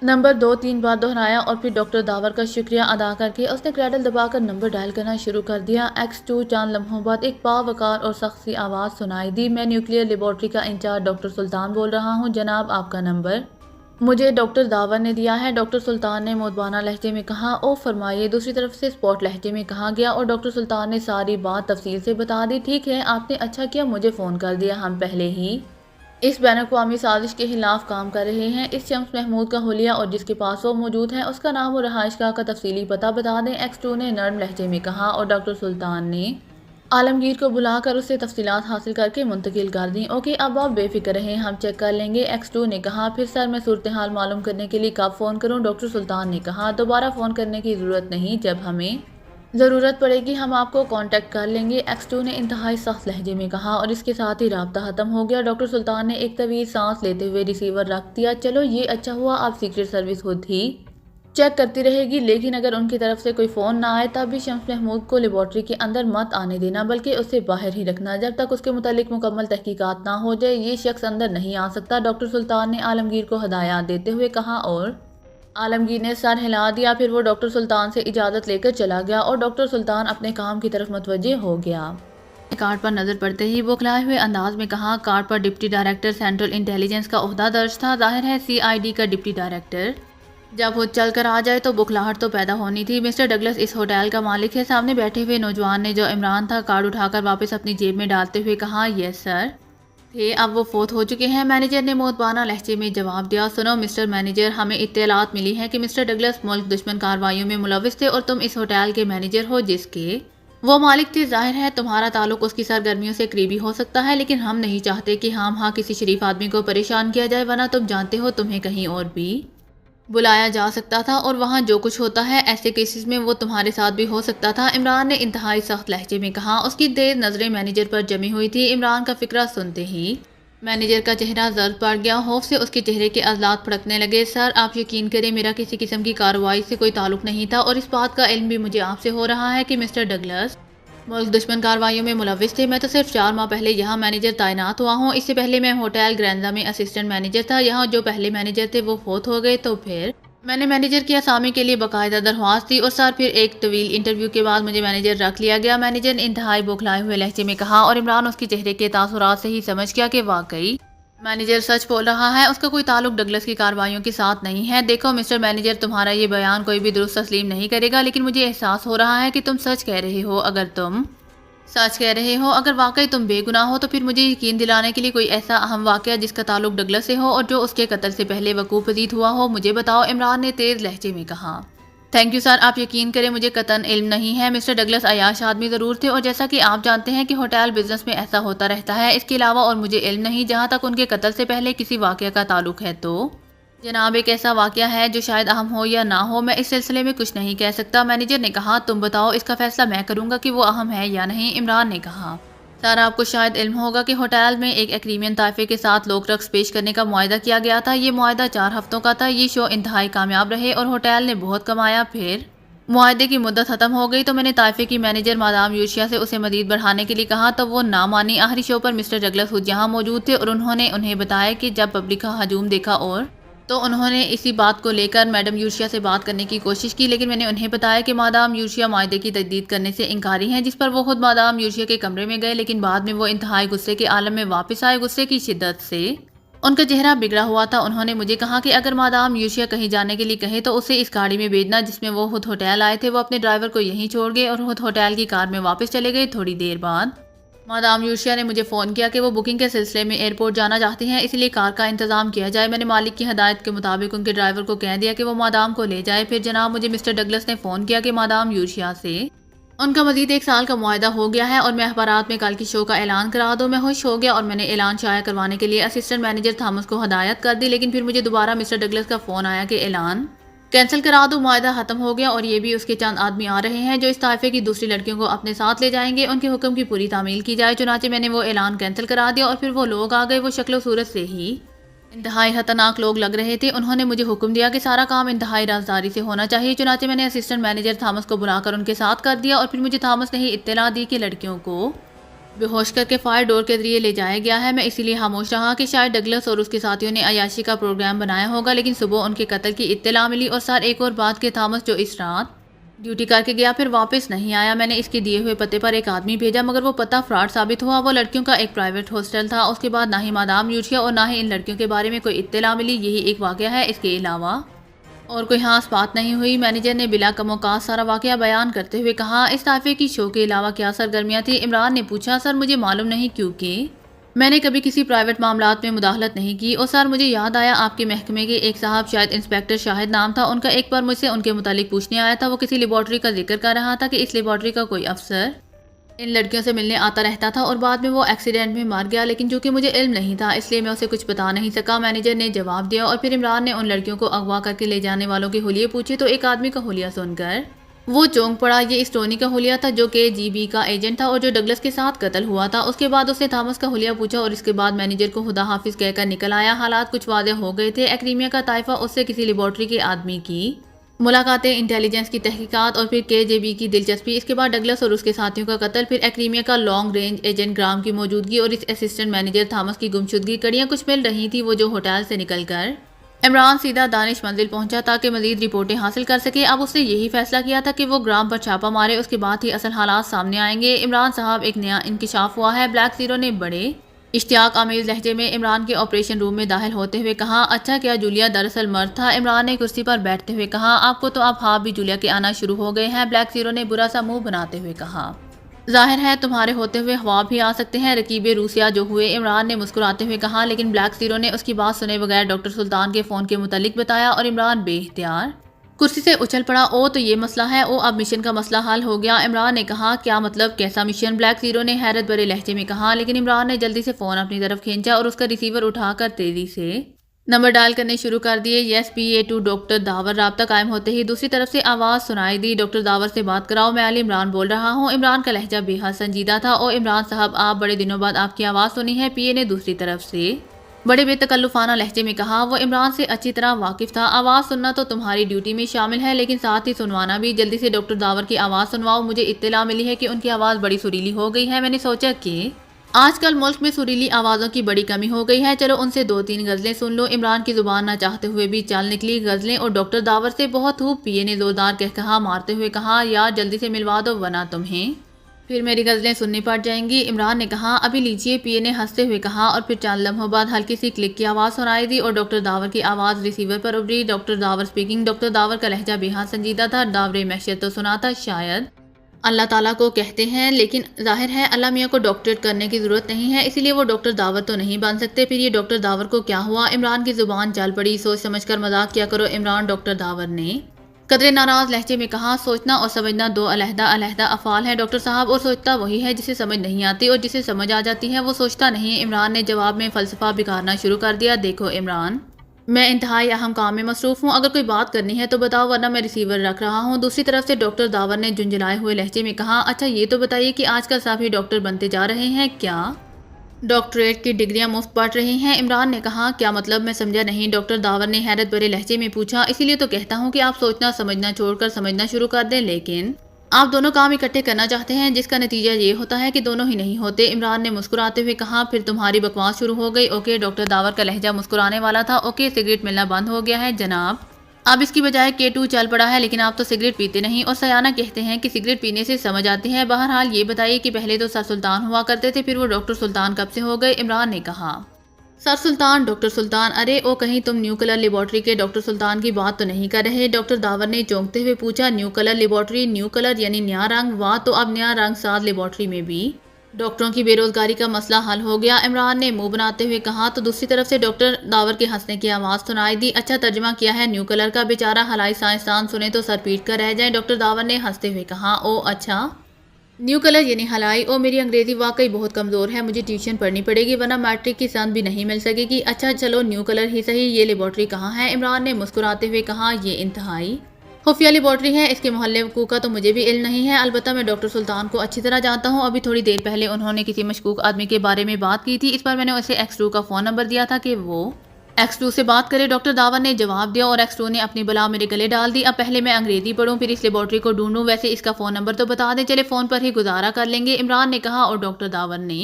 نمبر 2-3 بار دہرایا اور پھر ڈاکٹر داور کا شکریہ ادا کر کے اس نے کریڈل دبا کر نمبر ڈائل کرنا شروع کر دیا۔ X2 چند لمحوں بعد ایک باوقار اور سخت سی آواز سنائی دی۔ میں نیوکلیئر لیبارٹری کا انچارج ڈاکٹر سلطان بول رہا ہوں جناب، آپ کا نمبر مجھے ڈاکٹر داور نے دیا ہے۔ ڈاکٹر سلطان نے مودبانہ لہجے میں کہا او فرمائیے۔ دوسری طرف سے اسپاٹ لہجے میں کہا گیا اور ڈاکٹر سلطان نے ساری بات تفصیل سے بتا دی۔ ٹھیک ہے آپ نے اچھا کیا مجھے فون کر دیا، ہم پہلے ہی اس بین الاقوامی سازش کے خلاف کام کر رہے ہیں۔ اس شمس محمود کا حلیہ اور جس کے پاس وہ موجود ہے اس کا نام و رہائش گاہ کا تفصیلی پتہ بتا دیں، X2 نے نرم لہجے میں کہا اور ڈاکٹر سلطان نے عالمگیر کو بلا کر اس سے تفصیلات حاصل کر کے منتقل کر دیں۔ اوکے اب آپ بے فکر رہیں، ہم چیک کر لیں گے، X2 نے کہا۔ پھر سر میں صورتحال معلوم کرنے کے لیے کب فون کروں؟ ڈاکٹر سلطان نے کہا دوبارہ فون کرنے کی ضرورت نہیں، جب ہمیں ضرورت پڑے گی ہم آپ کو کانٹیکٹ کر لیں گے، X2 نے انتہائی سخت لہجے میں کہا اور اس کے ساتھ ہی رابطہ ختم ہو گیا۔ ڈاکٹر سلطان نے ایک طویل سانس لیتے ہوئے ریسیور رکھ دیا۔ چلو یہ اچھا ہوا اب سیکرٹ سروس خود ہی چیک کرتی رہے گی، لیکن اگر ان کی طرف سے کوئی فون نہ آئے تب بھی شمس محمود کو لیبارٹری کے اندر مت آنے دینا بلکہ اسے باہر ہی رکھنا جب تک اس کے متعلق مکمل تحقیقات نہ ہو جائے۔ یہ شخص اندر نہیں آ سکتا، ڈاکٹر سلطان نے عالمگیر کو ہدایات دیتے ہوئے کہا اور عالمگیر نے سر ہلا دیا۔ پھر وہ ڈاکٹر سلطان سے اجازت لے کر چلا گیا اور ڈاکٹر سلطان اپنے کام کی طرف متوجہ ہو گیا۔ کارڈ پر نظر پڑتے ہی بوکھلائے ہوئے انداز میں کہا کارڈ پر ڈپٹی ڈائریکٹر سینٹرل انٹیلیجنس کا عہدہ درج تھا، ظاہر ہے CID کا ڈپٹی ڈائریکٹر جب خود چل کر آ جائے تو بکھلاہٹ تو پیدا ہونی تھی۔ مسٹر ڈگلس اس ہوٹل کا مالک ہے، سامنے بیٹھے ہوئے نوجوان نے جو عمران تھا کارڈ اٹھا کر واپس اپنی جیب میں ڈالتے ہوئے کہا یس سر تھے، اب وہ فوت ہو چکے ہیں۔ مینیجر نے مودبانہ لہجے میں جواب دیا سنو مسٹر مینیجر، ہمیں اطلاعات ملی ہیں کہ مسٹر ڈگلس ملک دشمن کارروائیوں میں ملوث تھے اور تم اس ہوٹل کے مینیجر ہو جس کے وہ مالک تھے۔ ظاہر ہے تمہارا تعلق اس کی سرگرمیوں سے قریبی ہو سکتا ہے، لیکن ہم نہیں چاہتے کہ ہاں کسی شریف آدمی کو پریشان کیا جائے، ورنہ تم جانتے ہو تمہیں کہیں اور بھی بلایا جا سکتا تھا اور وہاں جو کچھ ہوتا ہے ایسے کیسز میں وہ تمہارے ساتھ بھی ہو سکتا تھا، عمران نے انتہائی سخت لہجے میں کہا۔ اس کی تیز نظریں مینیجر پر جمی ہوئی تھی۔ عمران کا فقرہ سنتے ہی مینیجر کا چہرہ زرد پڑ گیا، خوف سے اس کے چہرے کے عضلات پھڑکنے لگے۔ سر آپ یقین کریں میرا کسی قسم کی کارروائی سے کوئی تعلق نہیں تھا اور اس بات کا علم بھی مجھے آپ سے ہو رہا ہے کہ مسٹر ڈگلس ملک دشمن کارروائیوں میں ملوث تھے۔ میں تو صرف 4 ماہ پہلے یہاں مینیجر تعینات ہوا ہوں، اس سے پہلے میں ہوٹل گرینزا میں اسسٹنٹ مینیجر تھا۔ یہاں جو پہلے مینیجر تھے وہ فوت ہو گئے تو پھر میں نے مینیجر کی اسامی کے لیے باقاعدہ درخواست دی اور سر پھر ایک طویل انٹرویو کے بعد مجھے مینیجر رکھ لیا گیا، مینیجر نے انتہائی بوکھلائے ہوئے لہجے میں کہا اور عمران اس کے چہرے کے تاثرات سے ہی سمجھ گیا کہ واقعی مینیجر سچ بول رہا ہے، اس کا کوئی تعلق ڈگلس کی کارروائیوں کے ساتھ نہیں ہے۔ دیکھو مسٹر مینیجر تمہارا یہ بیان کوئی بھی درست تسلیم نہیں کرے گا، لیکن مجھے احساس ہو رہا ہے کہ تم سچ کہہ رہے ہو۔ اگر تم سچ کہہ رہے ہو، اگر واقعی تم بے گناہ ہو تو پھر مجھے یقین دلانے کے لیے کوئی ایسا اہم واقعہ جس کا تعلق ڈگلس سے ہو اور جو اس کے قتل سے پہلے وقوع پذیر ہوا ہو مجھے بتاؤ، عمران نے تیز لہجے میں کہا۔ تھینک یو سر، آپ یقین کریں مجھے قطعاً علم نہیں ہے، مسٹر ڈگلس عیاش آدمی ضرور تھے اور جیسا کہ آپ جانتے ہیں کہ ہوٹل بزنس میں ایسا ہوتا رہتا ہے، اس کے علاوہ اور مجھے علم نہیں۔ جہاں تک ان کے قتل سے پہلے کسی واقعہ کا تعلق ہے تو جناب ایک ایسا واقعہ ہے جو شاید اہم ہو یا نہ ہو، میں اس سلسلے میں کچھ نہیں کہہ سکتا، مینیجر نے کہا۔ تم بتاؤ، اس کا فیصلہ میں کروں گا کہ وہ اہم ہے یا نہیں، عمران نے کہا۔ سر آپ کو شاید علم ہوگا کہ ہوٹل میں ایک ایکریمین طائفے کے ساتھ لوک رقص پیش کرنے کا معاہدہ کیا گیا تھا۔ یہ معاہدہ 4 ہفتوں کا تھا، یہ شو انتہائی کامیاب رہے اور ہوٹل نے بہت کمایا۔ پھر معاہدے کی مدت ختم ہو گئی تو میں نے طائفے کی مینیجر مادام یوشیا سے اسے مزید بڑھانے کے لیے کہا تو وہ نہ مانی۔ آخری شو پر مسٹر ڈگلس خود یہاں موجود تھے اور انہوں نے انہیں بتایا کہ جب پبلک کا ہجوم دیکھا اور تو انہوں نے اسی بات کو لے کر میڈم یوشیا سے بات کرنے کی کوشش کی، لیکن میں نے انہیں بتایا کہ مادام یوشیا معاہدے کی تجدید کرنے سے انکاری ہیں، جس پر وہ خود مادام یوشیا کے کمرے میں گئے، لیکن بعد میں وہ انتہائی غصے کے عالم میں واپس آئے۔ غصے کی شدت سے ان کا چہرہ بگڑا ہوا تھا۔ انہوں نے مجھے کہا کہ اگر مادام یوشیا کہیں جانے کے لیے کہے تو اسے اس گاڑی میں بھیجنا جس میں وہ خود ہوٹل آئے تھے۔ وہ اپنے ڈرائیور کو یہیں چھوڑ گئے اور خود ہوٹل کی کار میں واپس چلے گئے۔ تھوڑی دیر بعد مادام یوشیا نے مجھے فون کیا کہ وہ بکنگ کے سلسلے میں ایئرپورٹ جانا چاہتے ہیں، اس لیے کار کا انتظام کیا جائے۔ میں نے مالک کی ہدایت کے مطابق ان کے ڈرائیور کو کہہ دیا کہ وہ مادام کو لے جائے۔ پھر جناب مجھے مسٹر ڈگلس نے فون کیا کہ مادام یوشیا سے ان کا مزید 1 سال کا معاہدہ ہو گیا ہے اور میں اخبارات میں کل کی شو کا اعلان کرا دوں۔ میں خوش ہو گیا اور میں نے اعلان شائع کروانے کے لیے اسسٹنٹ مینیجر تھامس کو ہدایت کر دی، لیکن پھر مجھے دوبارہ مسٹر ڈگلس کا فون آیا کہ اعلان کینسل کرا دو، معاہدہ ختم ہو گیا اور یہ بھی اس کے چند آدمی آ رہے ہیں جو اس طائفے کی دوسری لڑکیوں کو اپنے ساتھ لے جائیں گے، ان کے حکم کی پوری تعمیل کی جائے۔ چنانچہ میں نے وہ اعلان کینسل کرا دیا اور پھر وہ لوگ آ گئے۔ وہ شکل و صورت سے ہی انتہائی خطرناک لوگ لگ رہے تھے۔ انہوں نے مجھے حکم دیا کہ سارا کام انتہائی رازداری سے ہونا چاہیے۔ چنانچہ میں نے اسسٹنٹ مینیجر تھامس کو بلا کر ان کے ساتھ کر دیا اور پھر مجھے تھامس نے ہی اطلاع دی کہ لڑکیوں کو بے ہوش کر کے فائر ڈور کے ذریعے لے جایا گیا ہے۔ میں اسی لیے خاموش رہا کہ شاید ڈگلس اور اس کے ساتھیوں نے عیاشی کا پروگرام بنایا ہوگا، لیکن صبح ان کے قتل کی اطلاع ملی اور سر ایک اور بات کہ تھامس جو اس رات ڈیوٹی کر کے گیا پھر واپس نہیں آیا۔ میں نے اس کے دیے ہوئے پتے پر ایک آدمی بھیجا، مگر وہ پتہ فراڈ ثابت ہوا۔ وہ لڑکیوں کا ایک پرائیویٹ ہاسٹل تھا۔ اس کے بعد نہ ہی مادام یوٹیا اور نہ ہی ان لڑکیوں کے بارے میں کوئی اطلاع ملی۔ یہی ایک واقعہ ہے، اس کے علاوہ اور کوئی خاص بات نہیں ہوئی۔ مینیجر نے بلا کم اوقات سارا واقعہ بیان کرتے ہوئے کہا، اس طائفے کی شو کے علاوہ کیا سرگرمیاں تھیں؟ عمران نے پوچھا۔ سر مجھے معلوم نہیں، کیونکہ میں نے کبھی کسی پرائیویٹ معاملات میں مداخلت نہیں کی۔ اور سر مجھے یاد آیا آپ کے محکمے کے ایک صاحب، شاید انسپیکٹر شاہد نام تھا ان کا، ایک بار مجھ سے ان کے متعلق پوچھنے آیا تھا۔ وہ کسی لیبارٹری کا ذکر کر رہا تھا کہ اس لیبارٹری کا کوئی افسر ان لڑکیوں سے ملنے آتا رہتا تھا اور بعد میں وہ ایکسیڈنٹ میں مر گیا، لیکن چونکہ مجھے علم نہیں تھا اس لیے میں اسے کچھ بتا نہیں سکا، مینیجر نے جواب دیا۔ اور پھر عمران نے ان لڑکیوں کو اغوا کر کے لے جانے والوں کے حلیے پوچھے تو ایک آدمی کا حلیہ سن کر وہ چونک پڑا۔ یہ اس ٹونی کا حلیہ تھا جو کہ KGB کا ایجنٹ تھا اور جو ڈگلس کے ساتھ قتل ہوا تھا۔ اس کے بعد اس نے تھامس کا حلیہ پوچھا اور اس کے بعد مینیجر کو خدا حافظ کہہ کر نکل آیا۔ حالات کچھ واضح ہو گئے تھے۔ ایکریمیا کا طائفہ اس سے کسی لیبارٹری کے آدمی کی ملاقاتیں، انٹیلیجنس کی تحقیقات اور پھر KGB کی دلچسپی، اس کے بعد ڈگلس اور اس کے ساتھیوں کا قتل، پھر ایکریمیا کا لانگ رینج ایجنٹ گرام کی موجودگی اور اس اسسٹنٹ مینیجر تھامس کی گمشدگی، کڑیاں کچھ مل رہی تھی۔ وہ جو ہوٹل سے نکل کر عمران سیدھا دانش منزل پہنچا تاکہ مزید رپورٹیں حاصل کر سکے۔ اب اس نے یہی فیصلہ کیا تھا کہ وہ گرام پر چھاپا مارے، اس کے بعد ہی اصل حالات سامنے آئیں گے۔ عمران صاحب، ایک نیا انکشاف ہوا ہے، بلیک زیرو نے بڑے اشتیاق آمیز لہجے میں عمران کے آپریشن روم میں داخل ہوتے ہوئے کہا۔ اچھا، کیا جولیا دراصل مرد تھا؟ عمران نے کرسی پر بیٹھتے ہوئے کہا۔ آپ کو تو اب خواب بھی جولیا کے آنا شروع ہو گئے ہیں، بلیک زیرو نے برا سا منہ بناتے ہوئے کہا۔ ظاہر ہے تمہارے ہوتے ہوئے خواب بھی آ سکتے ہیں، رقیب روسیہ جو ہوئے، عمران نے مسکراتے ہوئے کہا۔ لیکن بلیک زیرو نے اس کی بات سنے بغیر ڈاکٹر سلطان کے فون کے متعلق بتایا اور عمران بے اختیار کرسی سے اچھل پڑا۔ او تو یہ مسئلہ ہے، او اب مشن کا مسئلہ حل ہو گیا، عمران نے کہا۔ کیا مطلب، کیسا مشن؟ بلیک زیرو نے حیرت بھرے لہجے میں کہا۔ لیکن عمران نے جلدی سے فون اپنی طرف کھینچا اور اس کا ریسیور اٹھا کر تیزی سے نمبر ڈائل کرنے شروع کر دیے۔ یس PA2 ڈاکٹر داور۔ رابطہ قائم ہوتے ہی دوسری طرف سے آواز سنائی دی۔ ڈاکٹر داور سے بات کراؤ، میں علی عمران بول رہا ہوں۔ عمران کا لہجہ بے حد سنجیدہ تھا۔ او عمران صاحب، آپ، بڑے دنوں بعد آپ کی آواز سنی ہے، PA نے دوسری طرف سے بڑے بے تکلفانہ لہجے میں کہا۔ وہ عمران سے اچھی طرح واقف تھا۔ آواز سننا تو تمہاری ڈیوٹی میں شامل ہے، لیکن ساتھ ہی سنوانا بھی۔ جلدی سے ڈاکٹر داور کی آواز سنواؤ۔ مجھے اطلاع ملی ہے کہ ان کی آواز بڑی سریلی ہو گئی ہے۔ میں نے سوچا کہ آج کل ملک میں سریلی آوازوں کی بڑی کمی ہو گئی ہے، چلو ان سے 2-3 غزلیں سن لو۔ عمران کی زبان نہ چاہتے ہوئے بھی چل نکلی غزلیں اور ڈاکٹر داور سے بہت خوب، PA نے زوردار کہا مارتے ہوئے کہا۔ یار جلدی سے ملوا دو ورنہ تمہیں پھر میری غزلیں سننی پڑ جائیں گی۔ عمران نے کہا۔ ابھی لیجیے، PA نے ہنستے ہوئے کہا اور پھر چند لمحوں بعد ہلکی سی کلک کی آواز سنائی دی اور ڈاکٹر داور کی آواز ریسیور پر ابھری۔ Doctor Dawar speaking. Doctor Dawar کا لہجہ بے حد سنجیدہ تھا۔ داور محشر تو سنا تھا، شاید اللہ تعالیٰ کو کہتے ہیں، لیکن ظاہر ہے اللہ میاں کو ڈاکٹریٹ کرنے کی ضرورت نہیں ہے، اسی لیے وہ ڈاکٹر داور تو نہیں بن سکتے۔ پھر یہ ڈاکٹر داور کو کیا ہوا؟ عمران کی زبان چل پڑی۔ سوچ سمجھ کر مذاق کیا کرو عمران، ڈاکٹر داور نے قدرے ناراض لہجے میں کہا۔ سوچنا اور سمجھنا 2 علیحدہ علیحدہ افعال ہیں ڈاکٹر صاحب، اور سوچتا وہی ہے جسے سمجھ نہیں آتی، اور جسے سمجھ آ جاتی ہے وہ سوچتا نہیں۔ عمران نے جواب میں فلسفہ بکارنا شروع کر دیا۔ دیکھو عمران، میں انتہائی اہم کام میں مصروف ہوں، اگر کوئی بات کرنی ہے تو بتاؤ ورنہ میں ریسیور رکھ رہا ہوں۔ دوسری طرف سے ڈاکٹر داور نے جھنجھلائے ہوئے لہجے میں کہا۔ اچھا یہ تو بتائیے کہ آج کل سبھی ڈاکٹر بنتے جا رہے ہیں، کیا ڈاکٹریٹ کی ڈگریاں مفت بانٹ رہی ہیں؟ عمران نے کہا۔ کیا مطلب، میں سمجھا نہیں، ڈاکٹر داور نے حیرت بھرے لہجے میں پوچھا۔ اسی لیے تو کہتا ہوں کہ آپ سوچنا سمجھنا چھوڑ کر سمجھنا شروع کر دیں، لیکن آپ دونوں کام اکٹھے کرنا چاہتے ہیں جس کا نتیجہ یہ ہوتا ہے کہ دونوں ہی نہیں ہوتے۔ عمران نے مسکراتے ہوئے کہا۔ پھر تمہاری بکواس شروع ہو گئی، اوکے؟ ڈاکٹر داور کا لہجہ مسکرانے والا تھا۔ اوکے، سگریٹ ملنا بند ہو گیا ہے جناب، اب اس کی بجائے K2 چل پڑا ہے، لیکن آپ تو سگریٹ پیتے نہیں اور سیانہ کہتے ہیں کہ سگریٹ پینے سے سمجھ آتی ہے۔ بہرحال یہ بتائیے کہ پہلے تو سر سلطان ہوا کرتے تھے، پھر وہ ڈاکٹر سلطان کب سے ہو گئے؟ عمران نے کہا۔ سر سلطان، ڈاکٹر سلطان، ارے او کہیں تم نیو کلر لیبارٹری کے ڈاکٹر سلطان کی بات تو نہیں کر رہے؟ ڈاکٹر داور نے چونکتے ہوئے پوچھا۔ New colour laboratory? New colour یعنی نیا رنگ؟ واہ، تو اب نیا رنگ ساز لیبارٹری میں بھی ڈاکٹروں کی بے روزگاری کا مسئلہ حل ہو گیا، عمران نے منہ بناتے ہوئے کہا۔ تو دوسری طرف سے ڈاکٹر داور کے ہنسنے کی آواز سنائی دی۔ اچھا ترجمہ کیا ہے نیو کلر کا؟ بیچارہ ہلائی سائنسدان سنے تو سر پیٹ کر رہ جائیں، ڈاکٹر داور نے ہنستے ہوئے کہا۔ او اچھا، نیو کلر یعنی ہلائی، او میری انگریزی واقعی بہت کمزور ہے، مجھے ٹیوشن پڑھنی پڑے گی ورنہ میٹرک کی سند بھی نہیں مل سکے گی۔ اچھا چلو نیو کلر ہی صحیح، یہ لیبارٹری کہاں ہے؟ عمران نے مسکراتے ہوئے کہا، یہ انتہائی خفیہ لیبارٹری ہے، اس کے محلے وقوع کا تو مجھے بھی علم نہیں ہے، البتہ میں ڈاکٹر سلطان کو اچھی طرح جانتا ہوں۔ ابھی تھوڑی دیر پہلے انہوں نے کسی مشکوک آدمی کے بارے میں بات کی تھی، اس پر میں نے اسے X2 کا فون نمبر دیا تھا کہ وہ X2 سے بات کرے۔ ڈاکٹر داور نے جواب دیا اور X2 نے اپنی بلا میرے گلے ڈال دی۔ اب پہلے میں انگریزی پڑھوں پھر اس لیبارٹری کو ڈھونڈوں، ویسے اس کا فون نمبر تو بتا دیں، چلے فون پر ہی گزارا کر لیں گے، عمران نے کہا، اور ڈاکٹر داور نے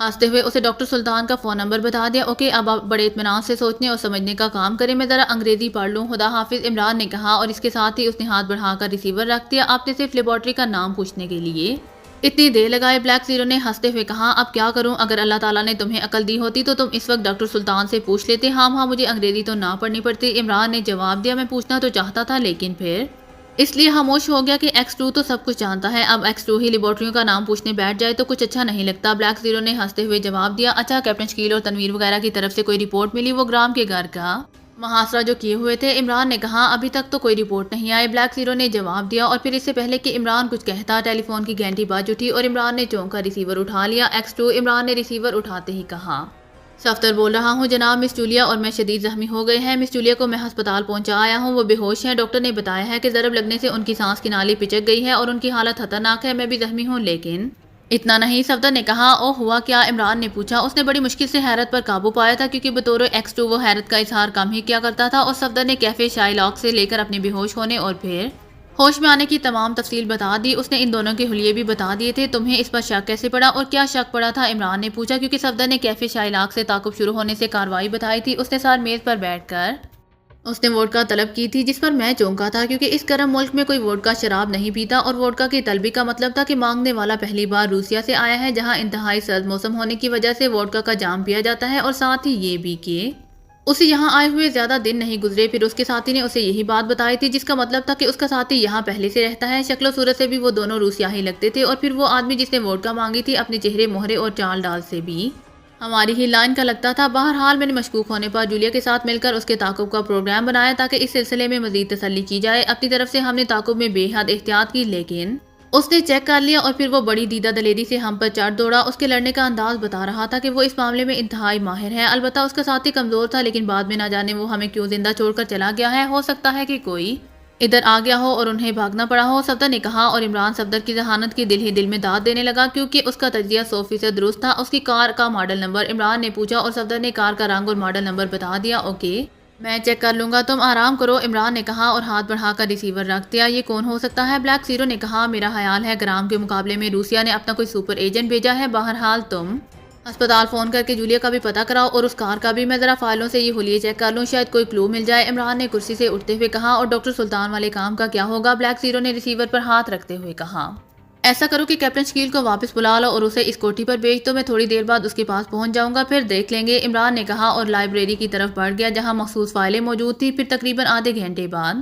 ہنستے ہوئے اسے ڈاکٹر سلطان کا فون نمبر بتا دیا۔ اوکے، اب آپ بڑے اطمینان سے سوچنے اور سمجھنے کا کام کریں، میں ذرا انگریزی پڑھ لوں، خدا حافظ، عمران نے کہا، اور اس کے ساتھ ہی اس نے ہاتھ بڑھا کر ریسیور رکھ دیا۔ آپ نے صرف لیبارٹری کا نام پوچھنے کے لیے اتنی دیر لگائے؟ بلیک زیرو نے ہنستے ہوئے کہا، اب کیا کروں؟ اگر اللہ تعالیٰ نے تمہیں عقل دی ہوتی تو تم اس وقت ڈاکٹر سلطان سے پوچھ لیتے۔ ہاں مجھے انگریزی تو نہ پڑھنی پڑتی، عمران نے جواب دیا، میں پوچھنا تو چاہتا تھا لیکن پھر اس لیے خاموش ہو گیا کہ X2 تو سب کچھ جانتا ہے، اب X2 ہی لیبارٹریوں کا نام پوچھنے بیٹھ جائے تو کچھ اچھا نہیں لگتا۔ بلیک زیرو نے ہنستے ہوئے جواب دیا، اچھا کیپٹن شکیل اور تنویر وغیرہ کی طرف سے کوئی رپورٹ ملی؟ وہ گرام کے گھر کا محاصرہ جو کیے ہوئے تھے، عمران نے کہا، ابھی تک تو کوئی رپورٹ نہیں آئی، بلیک زیرو نے جواب دیا، اور پھر اس سے پہلے کہ عمران کچھ کہتا ٹیلی فون کی گھنٹی بج اٹھی اور عمران نے چونک کر ریسیور اٹھا لیا۔ X2، عمران نے ریسیور اٹھاتے ہی کہا، صفدر بول رہا ہوں جناب، مس جولیا اور میں شدید زخمی ہو گئے ہیں، مس جولیا کو میں ہسپتال پہنچا آیا ہوں، وہ بے ہوش ہیں، ڈاکٹر نے بتایا ہے کہ ضرب لگنے سے ان کی سانس کی نالی پچک گئی ہے اور ان کی حالت خطرناک ہے، میں بھی زخمی ہوں لیکن اتنا نہیں، صفدر نے کہا۔ او ہوا کیا؟ عمران نے پوچھا۔ اس نے بڑی مشکل سے حیرت پر قابو پایا تھا کیونکہ بطور X2 وہ حیرت کا اظہار کم ہی کیا کرتا تھا، اور صفدر نے کیفے شائلاک سے لے کر اپنے بے ہوش ہونے اور پھر ہوش میں آنے کی تمام تفصیل بتا دی۔ اس نے ان دونوں کے حلیے بھی بتا دیے تھے۔ تمہیں اس پر شک کیسے پڑا اور کیا شک پڑا تھا؟ عمران نے پوچھا، کیونکہ صفدر نے کیفے شائلاک سے تعاقب شروع ہونے سے کارروائی بتائی تھی۔ اس نے ساتھ میز پر بیٹھ کر اس نے ووڈکا طلب کی تھی، جس پر میں چونکا تھا کیونکہ اس گرم ملک میں کوئی ووڈکا شراب نہیں پیتا، اور ووڈکا کی طلبی کا مطلب تھا کہ مانگنے والا پہلی بار روسیا سے آیا ہے جہاں انتہائی سرد موسم ہونے کی وجہ سے ووڈکا کا جام پیا جاتا ہے، اور ساتھ ہی یہ بھی کہ اسے یہاں آئے ہوئے زیادہ دن نہیں گزرے۔ پھر اس کے ساتھی نے اسے یہی بات بتائی تھی جس کا مطلب تھا کہ اس کا ساتھی یہاں پہلے سے رہتا ہے، شکل و صورت سے بھی وہ دونوں روسیا ہی لگتے تھے، اور پھر وہ آدمی جس نے ووڈکا مانگی تھی اپنے چہرے مہرے اور چال ڈال سے بھی ہماری ہی لائن کا لگتا تھا۔ بہرحال میں نے مشکوک ہونے پر جولیا کے ساتھ مل کر اس کے تعاقب کا پروگرام بنایا تاکہ اس سلسلے میں مزید تسلی کی جائے۔ اپنی طرف سے ہم نے تعاقب میں بے حد احتیاط کی لیکن اس نے چیک کر لیا اور پھر وہ بڑی دیدہ دلیری سے ہم پر چڑھ دوڑا۔ اس کے لڑنے کا انداز بتا رہا تھا کہ وہ اس معاملے میں انتہائی ماہر ہے، البتہ اس کا ساتھی کمزور تھا، لیکن بعد میں نہ جانے وہ ہمیں کیوں زندہ چھوڑ کر چلا گیا ہے، ہو سکتا ہے کہ کوئی ادھر آ گیا ہو اور انہیں بھاگنا پڑا ہو، صفدر نے کہا، اور عمران صفدر کی ذہانت کی دل ہی دل میں داد دینے لگا کیونکہ اس کا تجزیہ 100% درست تھا۔ اس کی کار کا ماڈل نمبر عمران نے پوچھا اور صفدر نے کار کا رنگ اور ماڈل نمبر بتا دیا۔ اوکے میں چیک کر لوں گا، تم آرام کرو، عمران نے کہا اور ہاتھ بڑھا کر ریسیور رکھ دیا۔ یہ کون ہو سکتا ہے؟ بلیک زیرو نے کہا، میرا خیال ہے گرام کے مقابلے میں روسیا نے اپنا کوئی سپر ایجنٹ بھیجا ہے، بہرحال تم ہسپتال فون کر کے جولیا کا بھی پتہ کراؤ اور اس کار کا بھی، میں ذرا فائلوں سے یہ حلیے چیک کر لوں، شاید کوئی کلو مل جائے، عمران نے کرسی سے اٹھتے ہوئے کہا۔ اور ڈاکٹر سلطان والے کام کا کیا ہوگا؟ بلیک زیرو نے ریسیور پر ہاتھ رکھتے ہوئے کہا، ایسا کرو کہ کیپٹن شکیل کو واپس بلا لو اور اسے اس کوٹھی پر بھیج دو، میں تھوڑی دیر بعد اس کے پاس پہنچ جاؤں گا، پھر دیکھ لیں گے، عمران نے کہا اور لائبریری کی طرف بڑھ گیا جہاں مخصوص فائلیں موجود تھیں۔ پھر تقریباً آدھے گھنٹے بعد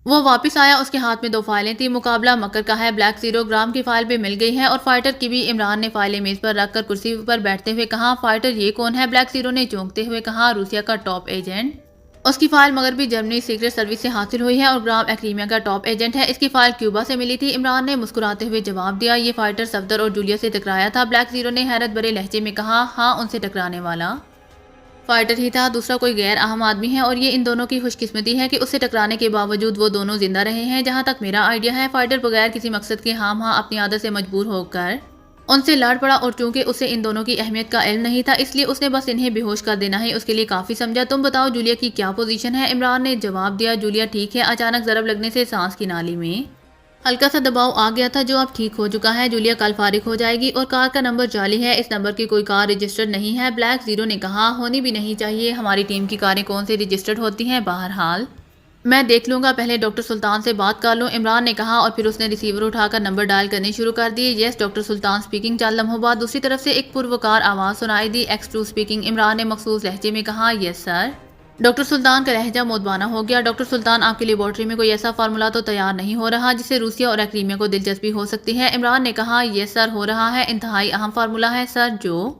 وہ واپس آیا، اس کے ہاتھ میں 2 فائلیں تھیں، مقابلہ مکر کا ہے، بلیک زیرو گرام کی فائل بھی مل گئی ہے اور فائٹر کی بھی، عمران نے فائلیں میز پر رکھ کر کرسی پر بیٹھتے ہوئے کہا، فائٹر یہ کون ہے؟ بلیک زیرو نے چونکتے ہوئے کہا، روسیا کا ٹاپ ایجنٹ، اس کی فائل مغربی جرمنی سیکرٹ سروس سے حاصل ہوئی ہے اور گرام ایکریمیا کا ٹاپ ایجنٹ ہے، اس کی فائل کیوبا سے ملی تھی، عمران نے مسکراتے ہوئے جواب دیا۔ یہ فائٹر صفدر اور جولیا سے ٹکرایا تھا؟ بلیک زیرو نے حیرت بھرے لہجے میں کہا، ہاں ان سے ٹکرانے والا فائٹر ہی تھا، دوسرا کوئی غیر اہم آدمی ہے، اور یہ ان دونوں کی خوش قسمتی ہے کہ اس سے ٹکرانے کے باوجود وہ دونوں زندہ رہے ہیں۔ جہاں تک میرا آئیڈیا ہے، فائٹر بغیر کسی مقصد کے ہاں اپنی عادت سے مجبور ہو کر ان سے لڑ پڑا، اور چونکہ اسے ان دونوں کی اہمیت کا علم نہیں تھا اس لیے اس نے بس انہیں بے ہوش کر دینا ہی اس کے لیے کافی سمجھا۔ تم بتاؤ جولیا کی کیا پوزیشن ہے؟ عمران نے جواب دیا، جولیا ٹھیک ہے، اچانک ضرب لگنے سے سانس کی نالی میں ہلکا سا دباؤ آ گیا تھا جو اب ٹھیک ہو چکا ہے، جولیا کل فارغ ہو جائے گی، اور کار کا نمبر جعلی ہے، اس نمبر کی کوئی کار رجسٹرڈ نہیں ہے، بلیک زیرو نے کہا، ہونی بھی نہیں چاہیے، ہماری ٹیم کی کاریں کون سے رجسٹرڈ ہوتی ہیں، بہرحال میں دیکھ لوں گا، پہلے ڈاکٹر سلطان سے بات کر لوں، عمران نے کہا، اور پھر اس نے ریسیور اٹھا کر نمبر ڈائل کرنے شروع کر دیے۔ یس ڈاکٹر سلطان اسپیکنگ۔ چند لمحوں بعد دوسری طرف سے ایک پروکار آواز سنائی دی، X2 اسپیکنگ، عمران نے مخصوص لہجے میں کہا، یس سر۔ ڈاکٹر سلطان کا لہجہ مودبانہ ہو گیا، ڈاکٹر سلطان آپ کی لیبارٹری میں کوئی ایسا فارمولا تو تیار نہیں ہو رہا جس سے روسیا اور ایکریمیا کو دلچسپی ہو سکتی ہے؟ عمران نے کہا، یس سر ہو رہا ہے، انتہائی اہم فارمولا ہے سر جو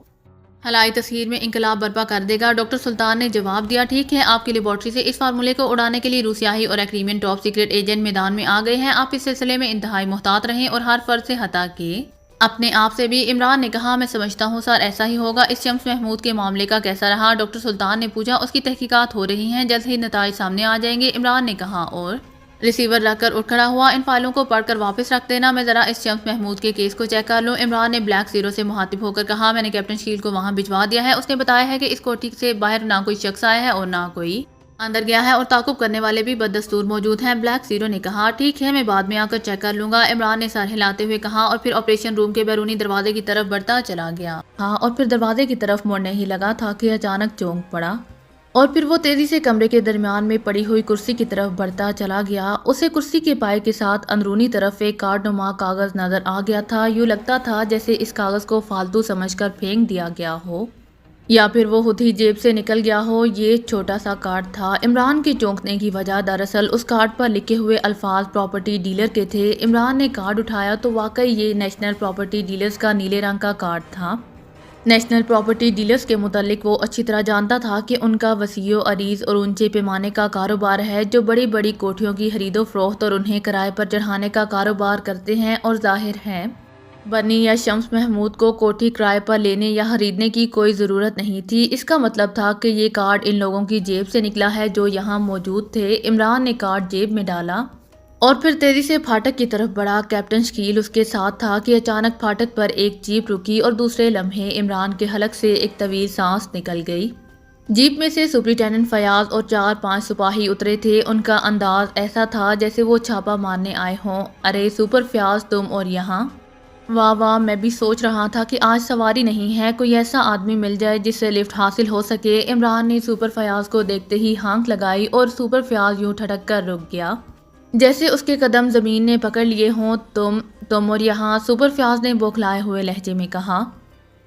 خلائی تصویر میں انقلاب برپا کر دے گا، ڈاکٹر سلطان نے جواب دیا۔ ٹھیک ہے، آپ کی لیبارٹری سے اس فارمولے کو اڑانے کے لیے روسیائی اور ایکریمین ٹاپ سیکرٹ ایجنٹ میدان میں آ گئے ہیں، آپ اس سلسلے میں انتہائی محتاط رہیں اور ہر فرد سے حتیٰ کہ اپنے آپ سے بھی عمران نے کہا، میں سمجھتا ہوں سر ایسا ہی ہوگا۔ اس شمس محمود کے معاملے کا کیسا رہا؟ ڈاکٹر سلطان نے پوچھا۔ اس کی تحقیقات ہو رہی ہیں، جلد ہی نتائج سامنے آ جائیں گے، عمران نے کہا اور ریسیور رکھ کر اٹھ کھڑا ہوا۔ ان فائلوں کو پڑھ کر واپس رکھ دینا، میں ذرا اس شمس محمود کے کیس کو چیک کر لوں۔ عمران نے بلیک زیرو سے مخاطب ہو کر کہا، میں نے کیپٹن شکیل کو وہاں بھجوا دیا ہے۔ اس نے بتایا ہے کہ اس کوٹھی سے باہر نہ کوئی شخص آیا ہے اور نہ کوئی اندر گیا ہے، اور تعاقب کرنے والے بھی بددستور موجود ہیں۔ بلیک زیرو نے کہا، ٹھیک ہے، میں بعد میں آ کر چیک کر لوں گا، عمران نے سر ہلاتے ہوئے کہا، اور پھر آپریشن روم کے بیرونی دروازے کی طرف بڑھتا چلا گیا۔ ہاں، اور پھر دروازے کی طرف مڑنے ہی لگا تھا کہ اچانک چونک پڑا، اور پھر وہ تیزی سے کمرے کے درمیان میں پڑی ہوئی کرسی کی طرف بڑھتا چلا گیا۔ اسے کرسی کے پائے کے ساتھ اندرونی طرف ایک کارڈ نما کاغذ نظر آ گیا تھا۔ یوں لگتا تھا جیسے اس کاغذ کو فالتو سمجھ کر پھینک دیا گیا ہو، یا پھر وہ خود ہی جیب سے نکل گیا ہو۔ یہ چھوٹا سا کارڈ تھا۔ عمران کے چونکنے کی وجہ دراصل اس کارڈ پر لکھے ہوئے الفاظ پراپرٹی ڈیلر کے تھے۔ عمران نے کارڈ اٹھایا تو واقعی یہ نیشنل پراپرٹی ڈیلرز کا نیلے رنگ کا کارڈ تھا۔ نیشنل پراپرٹی ڈیلرز کے متعلق وہ اچھی طرح جانتا تھا کہ ان کا وسیع و عریض اور اونچے پیمانے کا کاروبار ہے، جو بڑی بڑی کوٹھیوں کی خرید و فروخت اور انہیں کرائے پر چڑھانے کا کاروبار کرتے ہیں، اور ظاہر ہے بنی یا شمس محمود کو کوٹھی کرائے پر لینے یا خریدنے کی کوئی ضرورت نہیں تھی۔ اس کا مطلب تھا کہ یہ کارڈ ان لوگوں کی جیب سے نکلا ہے جو یہاں موجود تھے۔ عمران نے کارڈ جیب میں ڈالا اور پھر تیزی سے پھاٹک کی طرف بڑھا۔ کیپٹن شکیل اس کے ساتھ تھا کہ اچانک پھاٹک پر ایک جیپ رکی، اور دوسرے لمحے عمران کے حلق سے ایک طویل سانس نکل گئی۔ جیپ میں سے سپرنٹینڈنٹ فیاض اور 4-5 سپاہی اترے تھے۔ ان کا انداز ایسا تھا جیسے وہ چھاپا مارنے آئے ہوں۔ ارے سپر فیاض، تم اور یہاں؟ واہ واہ، میں بھی سوچ رہا تھا کہ آج سواری نہیں ہے، کوئی ایسا آدمی مل جائے جس سے لفٹ حاصل ہو سکے۔ عمران نے سپر فیاض کو دیکھتے ہی ہانک لگائی، اور سپر فیاض یوں ٹھٹک کر رک گیا جیسے اس کے قدم زمین نے پکڑ لیے ہوں۔ تم اور یہاں؟ سپر فیاض نے بوکھلائے ہوئے لہجے میں کہا۔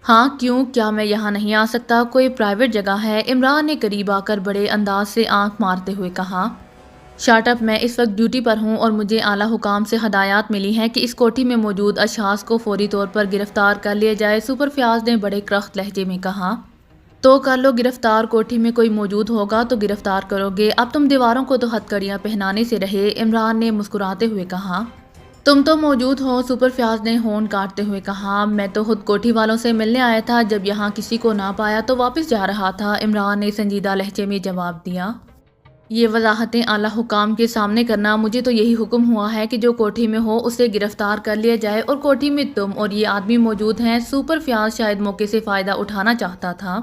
ہاں کیوں، کیا میں یہاں نہیں آ سکتا؟ کوئی پرائیویٹ جگہ ہے؟ عمران نے قریب آ کر بڑے انداز سے آنکھ مارتے ہوئے کہا۔ شٹ اپ، میں اس وقت ڈیوٹی پر ہوں، اور مجھے اعلیٰ حکام سے ہدایات ملی ہیں کہ اس کوٹھی میں موجود اشخاص کو فوری طور پر گرفتار کر لیا جائے، سپر فیاض نے بڑے کرخت لہجے میں کہا۔ تو کر لو گرفتار، کوٹھی میں کوئی موجود ہوگا تو گرفتار کرو گے، اب تم دیواروں کو تو ہتھکڑیاں پہنانے سے رہے، عمران نے مسکراتے ہوئے کہا۔ تم تو موجود ہو، سپر فیاض نے ہون کاٹتے ہوئے کہا۔ میں تو خود کوٹھی والوں سے ملنے آیا تھا، جب یہاں کسی کو نہ پایا تو واپس جا رہا تھا، عمران نے سنجیدہ لہجے میں جواب دیا۔ یہ وضاحتیں اعلیٰ حکام کے سامنے کرنا، مجھے تو یہی حکم ہوا ہے کہ جو کوٹھی میں ہو اسے گرفتار کر لیا جائے، اور کوٹھی میں تم اور یہ آدمی موجود ہیں۔ سپر فیاض شاید موقع سے فائدہ اٹھانا چاہتا تھا۔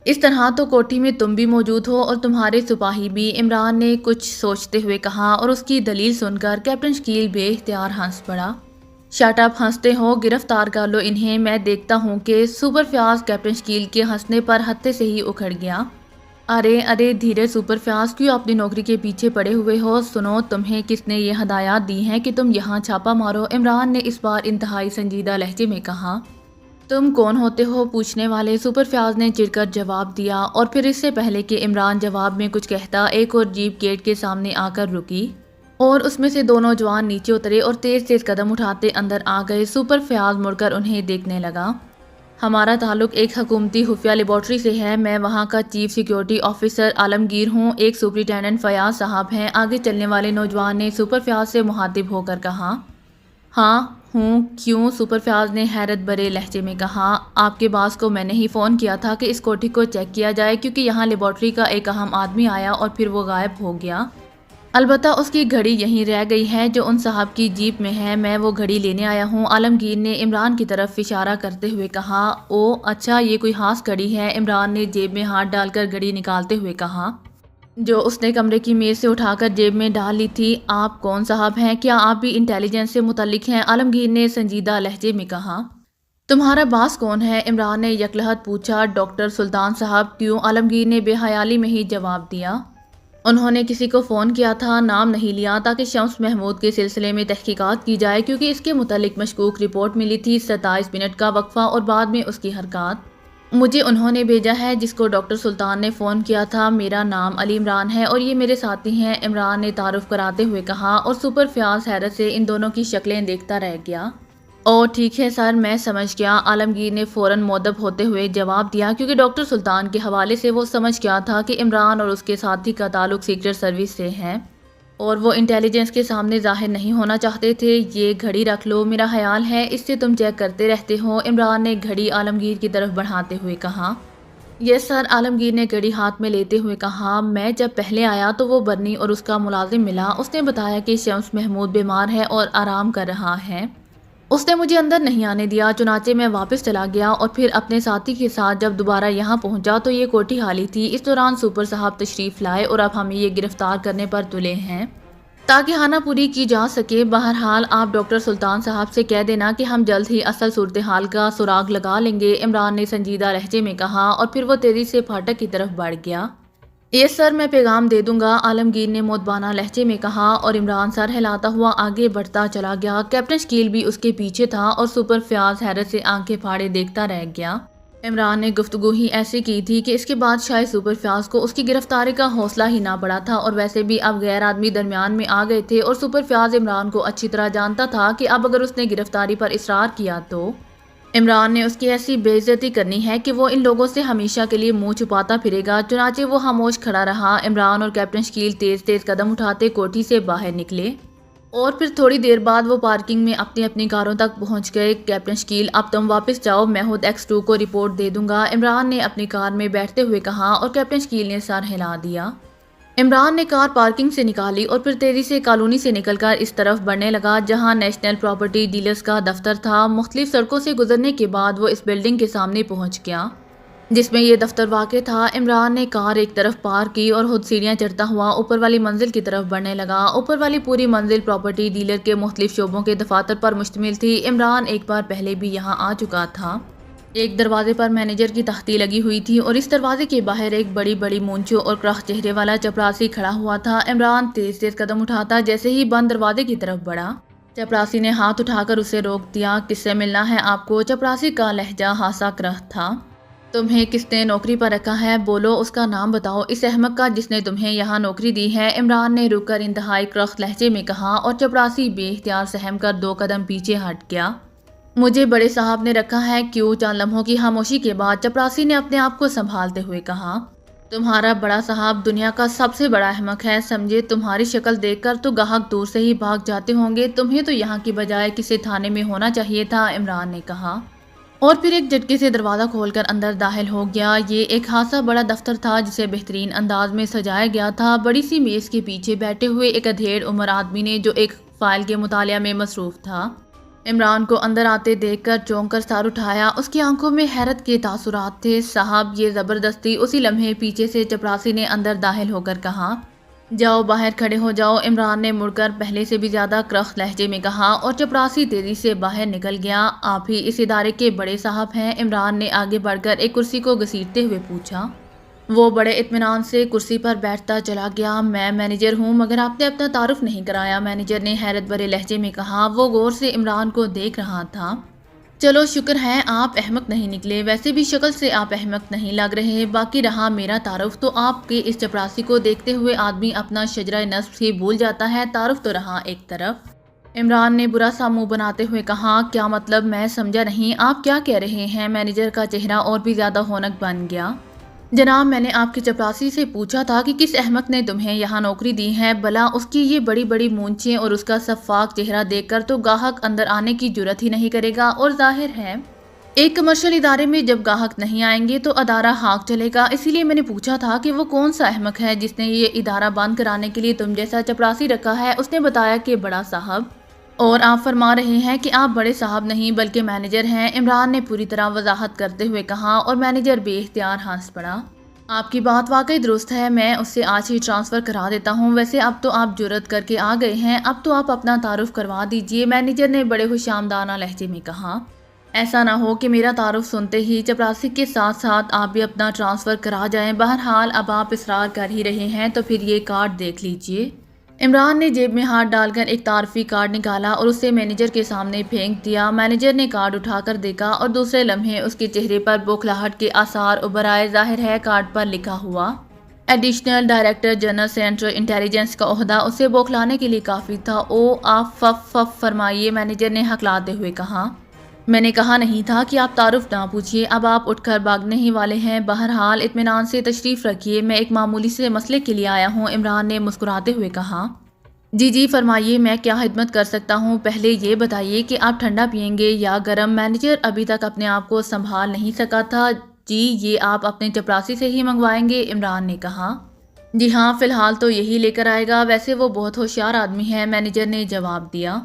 اس طرح تو کوٹھی میں تم بھی موجود ہو اور تمہارے سپاہی بھی، عمران نے کچھ سوچتے ہوئے کہا، اور اس کی دلیل سن کر کیپٹن شکیل بے اختیار ہنس پڑا۔ شٹ اپ، ہنستے ہو، گرفتار کر لو انہیں، میں دیکھتا ہوں کہ سپر فیاض کیپٹن شکیل کے ہنسنے پر ہتے سے ہی اکھڑ گیا۔ ارے دھیرے سپر فیاض، کیوں اپنی نوکری کے پیچھے پڑے ہوئے ہو؟ سنو، تمہیں کس نے یہ ہدایات دی ہیں کہ تم یہاں چھاپا مارو؟ عمران نے اس بار انتہائی سنجیدہ لہجے میں کہا۔ تم کون ہوتے ہو پوچھنے والے؟ سپر فیاض نے چڑھ کر جواب دیا، اور پھر اس سے پہلے کہ عمران جواب میں کچھ کہتا، ایک اور جیپ گیٹ کے سامنے آ کر رکی، اور اس میں سے دو نوجوان نیچے اترے اور تیز تیز قدم اٹھاتے اندر آ گئے۔ سپر فیاض مڑ کر انہیں دیکھنے لگا۔ ہمارا تعلق ایک حکومتی خفیہ لیبارٹری سے ہے، میں وہاں کا چیف سیکیورٹی آفیسر عالمگیر ہوں، ایک سپرنٹینڈنٹ فیاض صاحب ہیں، آگے چلنے والے نوجوان نے سپر فیاض سے مخاطب ہو کر کہا۔ ہاں ہوں، کیوں؟ سپر فیاض نے حیرت بھرے لہجے میں کہا۔ آپ کے باس کو میں نے ہی فون کیا تھا کہ اس کوٹھی کو چیک کیا جائے، کیونکہ یہاں لیبارٹری کا ایک اہم آدمی آیا اور پھر وہ غائب ہو گیا۔ البتہ اس کی گھڑی یہیں رہ گئی ہے جو ان صاحب کی جیپ میں ہے، میں وہ گھڑی لینے آیا ہوں، عالمگیر نے عمران کی طرف اشارہ کرتے ہوئے کہا۔ او اچھا، یہ کوئی خاص گھڑی ہے؟ عمران نے جیب میں ہاتھ ڈال کر گھڑی نکالتے ہوئے کہا، جو اس نے کمرے کی میز سے اٹھا کر جیب میں ڈال لی تھی۔ آپ کون صاحب ہیں؟ کیا آپ بھی انٹیلیجنس سے متعلق ہیں؟ عالمگیر نے سنجیدہ لہجے میں کہا۔ تمہارا باس کون ہے؟ عمران نے یکلہت پوچھا۔ ڈاکٹر سلطان صاحب۔ کیوں؟ عالمگیر نے بے حیالی میں ہی جواب دیا۔ انہوں نے کسی کو فون کیا تھا، نام نہیں لیا، تاکہ شمس محمود کے سلسلے میں تحقیقات کی جائے، کیونکہ اس کے متعلق مشکوک رپورٹ ملی تھی۔ 27 منٹ کا وقفہ اور بعد میں اس کی حرکات۔ مجھے انہوں نے بھیجا ہے، جس کو ڈاکٹر سلطان نے فون کیا تھا۔ میرا نام علی عمران ہے اور یہ میرے ساتھی ہیں، عمران نے تعارف کراتے ہوئے کہا، اور سپر فیاض حیرت سے ان دونوں کی شکلیں دیکھتا رہ گیا۔ او ٹھیک ہے سر، میں سمجھ گیا، عالمگیر نے فوراً مؤدب ہوتے ہوئے جواب دیا، کیونکہ ڈاکٹر سلطان کے حوالے سے وہ سمجھ گیا تھا کہ عمران اور اس کے ساتھی کا تعلق سیکرٹ سروس سے ہے۔ اور وہ انٹیلیجنس کے سامنے ظاہر نہیں ہونا چاہتے تھے۔ یہ گھڑی رکھ لو، میرا خیال ہے اس سے تم چیک کرتے رہتے ہو، عمران نے گھڑی عالمگیر کی طرف بڑھاتے ہوئے کہا۔ یس سر، عالمگیر نے گھڑی ہاتھ میں لیتے ہوئے کہا۔ میں جب پہلے آیا تو وہ برنی اور اس کا ملازم ملا، اس نے بتایا کہ شمس محمود بیمار ہے اور آرام کر رہا ہے۔ اس نے مجھے اندر نہیں آنے دیا، چنانچہ میں واپس چلا گیا اور پھر اپنے ساتھی کے ساتھ جب دوبارہ یہاں پہنچا تو یہ کوٹھی خالی تھی۔ اس دوران سپر صاحب تشریف لائے اور اب ہمیں یہ گرفتار کرنے پر تلے ہیں تاکہ خانہ پوری کی جا سکے۔ بہرحال آپ ڈاکٹر سلطان صاحب سے کہہ دینا کہ ہم جلد ہی اصل صورتحال کا سراغ لگا لیں گے، عمران نے سنجیدہ لہجے میں کہا اور پھر وہ تیزی سے پھاٹک کی طرف بڑھ گیا۔ یس سر، میں پیغام دے دوں گا، عالمگیر نے مودبانہ لہجے میں کہا اور عمران سر ہلاتا ہوا آگے بڑھتا چلا گیا۔ کیپٹن شکیل بھی اس کے پیچھے تھا اور سپر فیاض حیرت سے آنکھیں پھاڑے دیکھتا رہ گیا۔ عمران نے گفتگو ہی ایسی کی تھی کہ اس کے بعد شاید سپر فیاض کو اس کی گرفتاری کا حوصلہ ہی نہ پڑا تھا، اور ویسے بھی اب غیر آدمی درمیان میں آ گئے تھے اور سپر فیاض عمران کو اچھی طرح جانتا تھا کہ اب اگر اس نے گرفتاری پر اصرار کیا تو عمران نے اس کی ایسی بے عزتی کرنی ہے کہ وہ ان لوگوں سے ہمیشہ کے لیے منہ چھپاتا پھرے گا۔ چنانچہ وہ خاموش کھڑا رہا۔ عمران اور کیپٹن شکیل تیز تیز قدم اٹھاتے کوٹھی سے باہر نکلے اور پھر تھوڑی دیر بعد وہ پارکنگ میں اپنی اپنی کاروں تک پہنچ گئے۔ کیپٹن شکیل، اب تم واپس جاؤ، میں خود X2 کو رپورٹ دے دوں گا، عمران نے اپنی کار میں بیٹھتے ہوئے کہا اور کیپٹن شکیل نے سر ہلا دیا۔ عمران نے کار پارکنگ سے نکالی اور پھر تیزی سے کالونی سے نکل کر اس طرف بڑھنے لگا جہاں نیشنل پراپرٹی ڈیلرز کا دفتر تھا۔ مختلف سڑکوں سے گزرنے کے بعد وہ اس بلڈنگ کے سامنے پہنچ گیا جس میں یہ دفتر واقع تھا۔ عمران نے کار ایک طرف پارک کی اور خود سیڑھیاں چڑھتا ہوا اوپر والی منزل کی طرف بڑھنے لگا۔ اوپر والی پوری منزل پراپرٹی ڈیلر کے مختلف شعبوں کے دفاتر پر مشتمل تھی۔ عمران ایک بار پہلے بھی یہاں آ چکا تھا۔ ایک دروازے پر مینیجر کی تختی لگی ہوئی تھی اور اس دروازے کے باہر ایک بڑی بڑی مونچھوں اور کرخ چہرے والا چپراسی کھڑا ہوا تھا۔ عمران تیز تیز قدم اٹھاتا جیسے ہی بند دروازے کی طرف بڑھا، چپراسی نے ہاتھ اٹھا کر اسے روک دیا۔ کس سے ملنا ہے آپ کو؟ چپراسی کا لہجہ خاصا کرخ تھا۔ تمہیں کس نے نوکری پر رکھا ہے؟ بولو، اس کا نام بتاؤ، اس احمق کا جس نے تمہیں یہاں نوکری دی ہے، عمران نے رک کر انتہائی کرخت لہجے میں کہا اور چپراسی بے اختیار سہم کر 2 قدم پیچھے ہٹ گیا۔ مجھے بڑے صاحب نے رکھا ہے۔ کیوں؟ چند لمحوں کی خاموشی کے بعد چپراسی نے اپنے آپ کو سنبھالتے ہوئے کہا، تمہارا بڑا صاحب دنیا کا سب سے بڑا احمق ہے، سمجھے؟ تمہاری شکل دیکھ کر تو گاہک دور سے ہی بھاگ جاتے ہوں گے، تمہیں تو یہاں کی بجائے کسی تھانے میں ہونا چاہیے تھا، عمران نے کہا اور پھر ایک جھٹکے سے دروازہ کھول کر اندر داخل ہو گیا۔ یہ ایک خاصا بڑا دفتر تھا جسے بہترین انداز میں سجایا گیا تھا۔ بڑی سی میز کے پیچھے بیٹھے ہوئے ایک ادھیڑ عمر آدمی نے جو ایک فائل کے مطالعہ میں مصروف تھا، عمران کو اندر آتے دیکھ کر چونک کر سر اٹھایا۔ اس کی آنکھوں میں حیرت کے تاثرات تھے۔ صاحب، یہ زبردستی! اسی لمحے پیچھے سے چپراسی نے اندر داخل ہو کر کہا، جاؤ باہر کھڑے ہو جاؤ، عمران نے مڑ کر پہلے سے بھی زیادہ کرخت لہجے میں کہا اور چپراسی تیزی سے باہر نکل گیا۔ آپ ہی اس ادارے کے بڑے صاحب ہیں؟ عمران نے آگے بڑھ کر ایک کرسی کو گھسیٹتے ہوئے پوچھا۔ وہ بڑے اطمینان سے کرسی پر بیٹھتا چلا گیا۔ میں مینیجر ہوں، مگر آپ نے اپنا تعارف نہیں کرایا، مینیجر نے حیرت بھرے لہجے میں کہا۔ وہ غور سے عمران کو دیکھ رہا تھا۔ چلو شکر ہے آپ احمق نہیں نکلے، ویسے بھی شکل سے آپ احمق نہیں لگ رہے۔ باقی رہا میرا تعارف، تو آپ کے اس چپراسی کو دیکھتے ہوئے آدمی اپنا شجرہ نسب ہی بھول جاتا ہے۔ تعارف تو رہا ایک طرف، عمران نے برا سا منہ بناتے ہوئے کہا۔ کیا مطلب؟ میں سمجھا نہیں، آپ کیا کہہ رہے ہیں؟ مینیجر کا چہرہ اور بھی زیادہ ہونک بن گیا۔ جناب، میں نے آپ کے چپراسی سے پوچھا تھا کہ کس احمق نے تمہیں یہاں نوکری دی ہے، بھلا اس کی یہ بڑی بڑی مونچھیں اور اس کا شفاف چہرہ دیکھ کر تو گاہک اندر آنے کی جرات ہی نہیں کرے گا، اور ظاہر ہے ایک کمرشل ادارے میں جب گاہک نہیں آئیں گے تو ادارہ ہاک چلے گا۔ اسی لیے میں نے پوچھا تھا کہ وہ کون سا احمق ہے جس نے یہ ادارہ بند کرانے کے لیے تم جیسا چپراسی رکھا ہے۔ اس نے بتایا کہ بڑا صاحب، اور آپ فرما رہے ہیں کہ آپ بڑے صاحب نہیں بلکہ مینیجر ہیں، عمران نے پوری طرح وضاحت کرتے ہوئے کہا اور مینیجر بے اختیار ہنس پڑا۔ آپ کی بات واقعی درست ہے، میں اس سے آج ہی ٹرانسفر کرا دیتا ہوں۔ ویسے اب تو آپ جرات کر کے آ گئے ہیں، اب تو آپ اپنا تعارف کروا دیجئے، مینیجر نے بڑے خوشامدانہ لہجے میں کہا۔ ایسا نہ ہو کہ میرا تعارف سنتے ہی چپراسی کے ساتھ ساتھ آپ بھی اپنا ٹرانسفر کرا جائیں۔ بہرحال اب آپ اصرار کر ہی رہے ہیں تو پھر یہ کارڈ دیکھ لیجئے۔ عمران نے جیب میں ہاتھ ڈال کر ایک تعارفی کارڈ نکالا اور اسے مینیجر کے سامنے پھینک دیا۔ مینیجر نے کارڈ اٹھا کر دیکھا اور دوسرے لمحے اس کے چہرے پر بوکھلاہٹ کے آثار ابھر آئے۔ ظاہر ہے کارڈ پر لکھا ہوا additional director general central intelligence کا عہدہ اسے بوکھلانے کے لیے کافی تھا۔ او آپ فف فف فرمائیے، مینیجر نے ہکلاتے ہوئے کہا۔ میں نے کہا نہیں تھا کہ آپ تعارف نہ پوچھیے، اب آپ اٹھ کر بھاگنے ہی والے ہیں۔ بہرحال اطمینان سے تشریف رکھیے، میں ایک معمولی سے مسئلے کے لیے آیا ہوں، عمران نے مسکراتے ہوئے کہا۔ جی جی فرمائیے، میں کیا خدمت کر سکتا ہوں؟ پہلے یہ بتائیے کہ آپ ٹھنڈا پئیں گے یا گرم؟ مینیجر ابھی تک اپنے آپ کو سنبھال نہیں سکا تھا۔ جی یہ آپ اپنے چپراسی سے ہی منگوائیں گے؟ عمران نے کہا۔ جی ہاں، فی الحال تو یہی لے کر آئے گا، ویسے وہ بہت ہوشیار آدمی ہے، مینیجر نے جواب دیا۔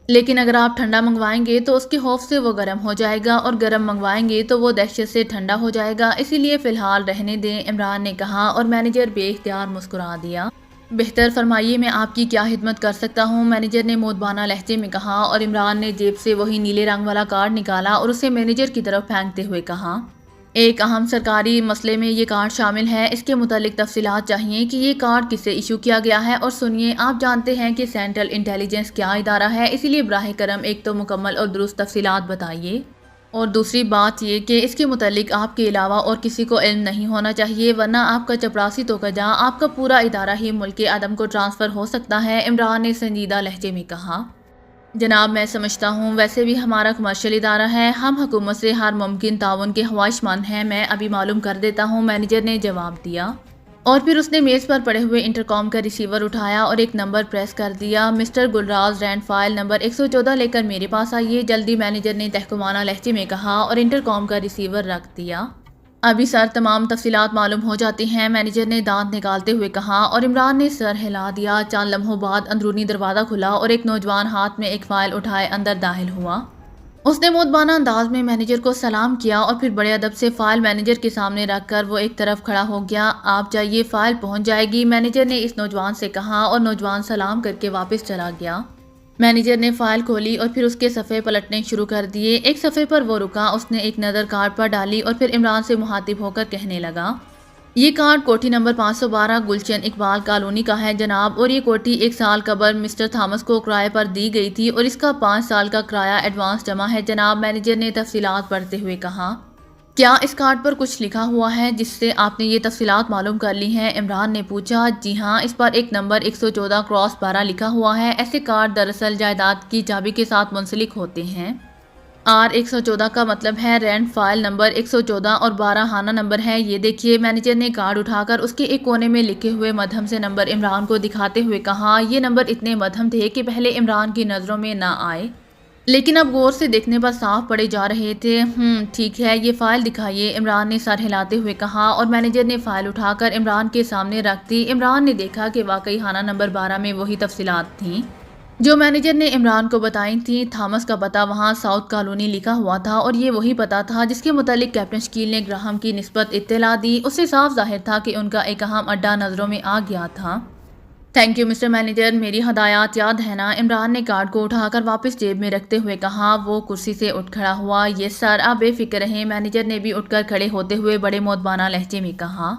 لیکن اگر آپ ٹھنڈا منگوائیں گے تو اس کے خوف سے وہ گرم ہو جائے گا، اور گرم منگوائیں گے تو وہ دہشت سے ٹھنڈا ہو جائے گا، اسی لیے فی الحال رہنے دیں، عمران نے کہا، اور مینیجر بے اختیار مسکرا دیا۔ بہتر، فرمائیے میں آپ کی کیا خدمت کر سکتا ہوں؟ مینیجر نے مودبانہ لہجے میں کہا، اور عمران نے جیب سے وہی نیلے رنگ والا کارڈ نکالا اور اسے مینیجر کی طرف پھینکتے ہوئے کہا۔ ایک اہم سرکاری مسئلے میں یہ کارڈ شامل ہے، اس کے متعلق تفصیلات چاہیے کہ یہ کارڈ کس سے ایشو کیا گیا ہے، اور سنیے، آپ جانتے ہیں کہ سینٹرل انٹیلیجنس کیا ادارہ ہے، اسی لیے براہ کرم ایک تو مکمل اور درست تفصیلات بتائیے، اور دوسری بات یہ کہ اس کے متعلق آپ کے علاوہ اور کسی کو علم نہیں ہونا چاہیے، ورنہ آپ کا چپراسی تو کجا، آپ کا پورا ادارہ ہی ملک کے عدم کو ٹرانسفر ہو سکتا ہے، عمران نے سنجیدہ لہجے میں کہا۔ جناب میں سمجھتا ہوں، ویسے بھی ہمارا کمرشل ادارہ ہے، ہم حکومت سے ہر ممکن تعاون کے خواہش مند ہیں، میں ابھی معلوم کر دیتا ہوں، مینیجر نے جواب دیا، اور پھر اس نے میز پر پڑے ہوئے انٹرکام کا ریسیور اٹھایا اور ایک نمبر پریس کر دیا۔ مسٹر گلراز رینڈ فائل نمبر 114 لے کر میرے پاس آئیے، جلدی، مینیجر نے تحکمانہ لہجے میں کہا، اور انٹرکام کا ریسیور رکھ دیا۔ ابھی سر تمام تفصیلات معلوم ہو جاتی ہیں، مینیجر نے دانت نکالتے ہوئے کہا، اور عمران نے سر ہلا دیا۔ چند لمحوں بعد اندرونی دروازہ کھلا اور ایک نوجوان ہاتھ میں ایک فائل اٹھائے اندر داخل ہوا۔ اس نے مودبانہ انداز میں مینیجر کو سلام کیا، اور پھر بڑے ادب سے فائل مینیجر کے سامنے رکھ کر وہ ایک طرف کھڑا ہو گیا۔ آپ جائیے، فائل پہنچ جائے گی، مینیجر نے اس نوجوان سے کہا، اور نوجوان سلام کر کے واپس چلا گیا۔ مینیجر نے فائل کھولی اور پھر اس کے صفحے پلٹنے شروع کر دیے۔ ایک صفحے پر وہ رکا، اس نے ایک نظر کارڈ پر ڈالی اور پھر عمران سے مخاطب ہو کر کہنے لگا، یہ کارڈ کوٹھی نمبر 512 گلشن اقبال کالونی کا ہے جناب، اور یہ کوٹھی 1 سال قبل مسٹر تھامس کو کرائے پر دی گئی تھی، اور اس کا 5 سال کا کرایہ ایڈوانس جمع ہے جناب، مینیجر نے تفصیلات پڑھتے ہوئے کہا۔ کیا اس کارڈ پر کچھ لکھا ہوا ہے جس سے آپ نے یہ تفصیلات معلوم کر لی ہیں؟ عمران نے پوچھا۔ جی ہاں، اس پر ایک نمبر 114/12 لکھا ہوا ہے، ایسے کارڈ دراصل جائیداد کی چابی کے ساتھ منسلک ہوتے ہیں۔ R114 کا مطلب ہے رینٹ فائل نمبر 114 اور 12 خانہ نمبر ہے، یہ دیکھیے، مینیجر نے کارڈ اٹھا کر اس کے ایک کونے میں لکھے ہوئے مدھم سے نمبر عمران کو دکھاتے ہوئے کہا۔ یہ نمبر اتنے مدھم تھے کہ پہلے عمران کی نظروں میں نہ آئے، لیکن اب غور سے دیکھنے پر صاف پڑے جا رہے تھے۔ ٹھیک ہے، یہ فائل دکھائیے، عمران نے سر ہلاتے ہوئے کہا، اور مینیجر نے فائل اٹھا کر عمران کے سامنے رکھ دی۔ عمران نے دیکھا کہ واقعی خانہ نمبر 12 میں وہی تفصیلات تھیں جو مینیجر نے عمران کو بتائی تھیں۔ تھامس کا پتہ وہاں ساؤتھ کالونی لکھا ہوا تھا، اور یہ وہی پتہ تھا جس کے متعلق کیپٹن شکیل نے گراہم کی نسبت اطلاع دی۔ اس سے صاف ظاہر تھا کہ ان کا ایک اہم اڈا نظروں میں آ گیا تھا۔ تھینک یو مسٹر مینیجر، میری ہدایات یاد ہے نا؟ عمران نے کارڈ کو اٹھا کر واپس جیب میں رکھتے ہوئے کہا۔ وہ کرسی سے اٹھ کھڑا ہوا۔ یس سر، آپ بے فکر رہیں، مینیجر نے بھی اٹھ کر کھڑے ہوتے ہوئے بڑے مودبانہ لہجے میں کہا۔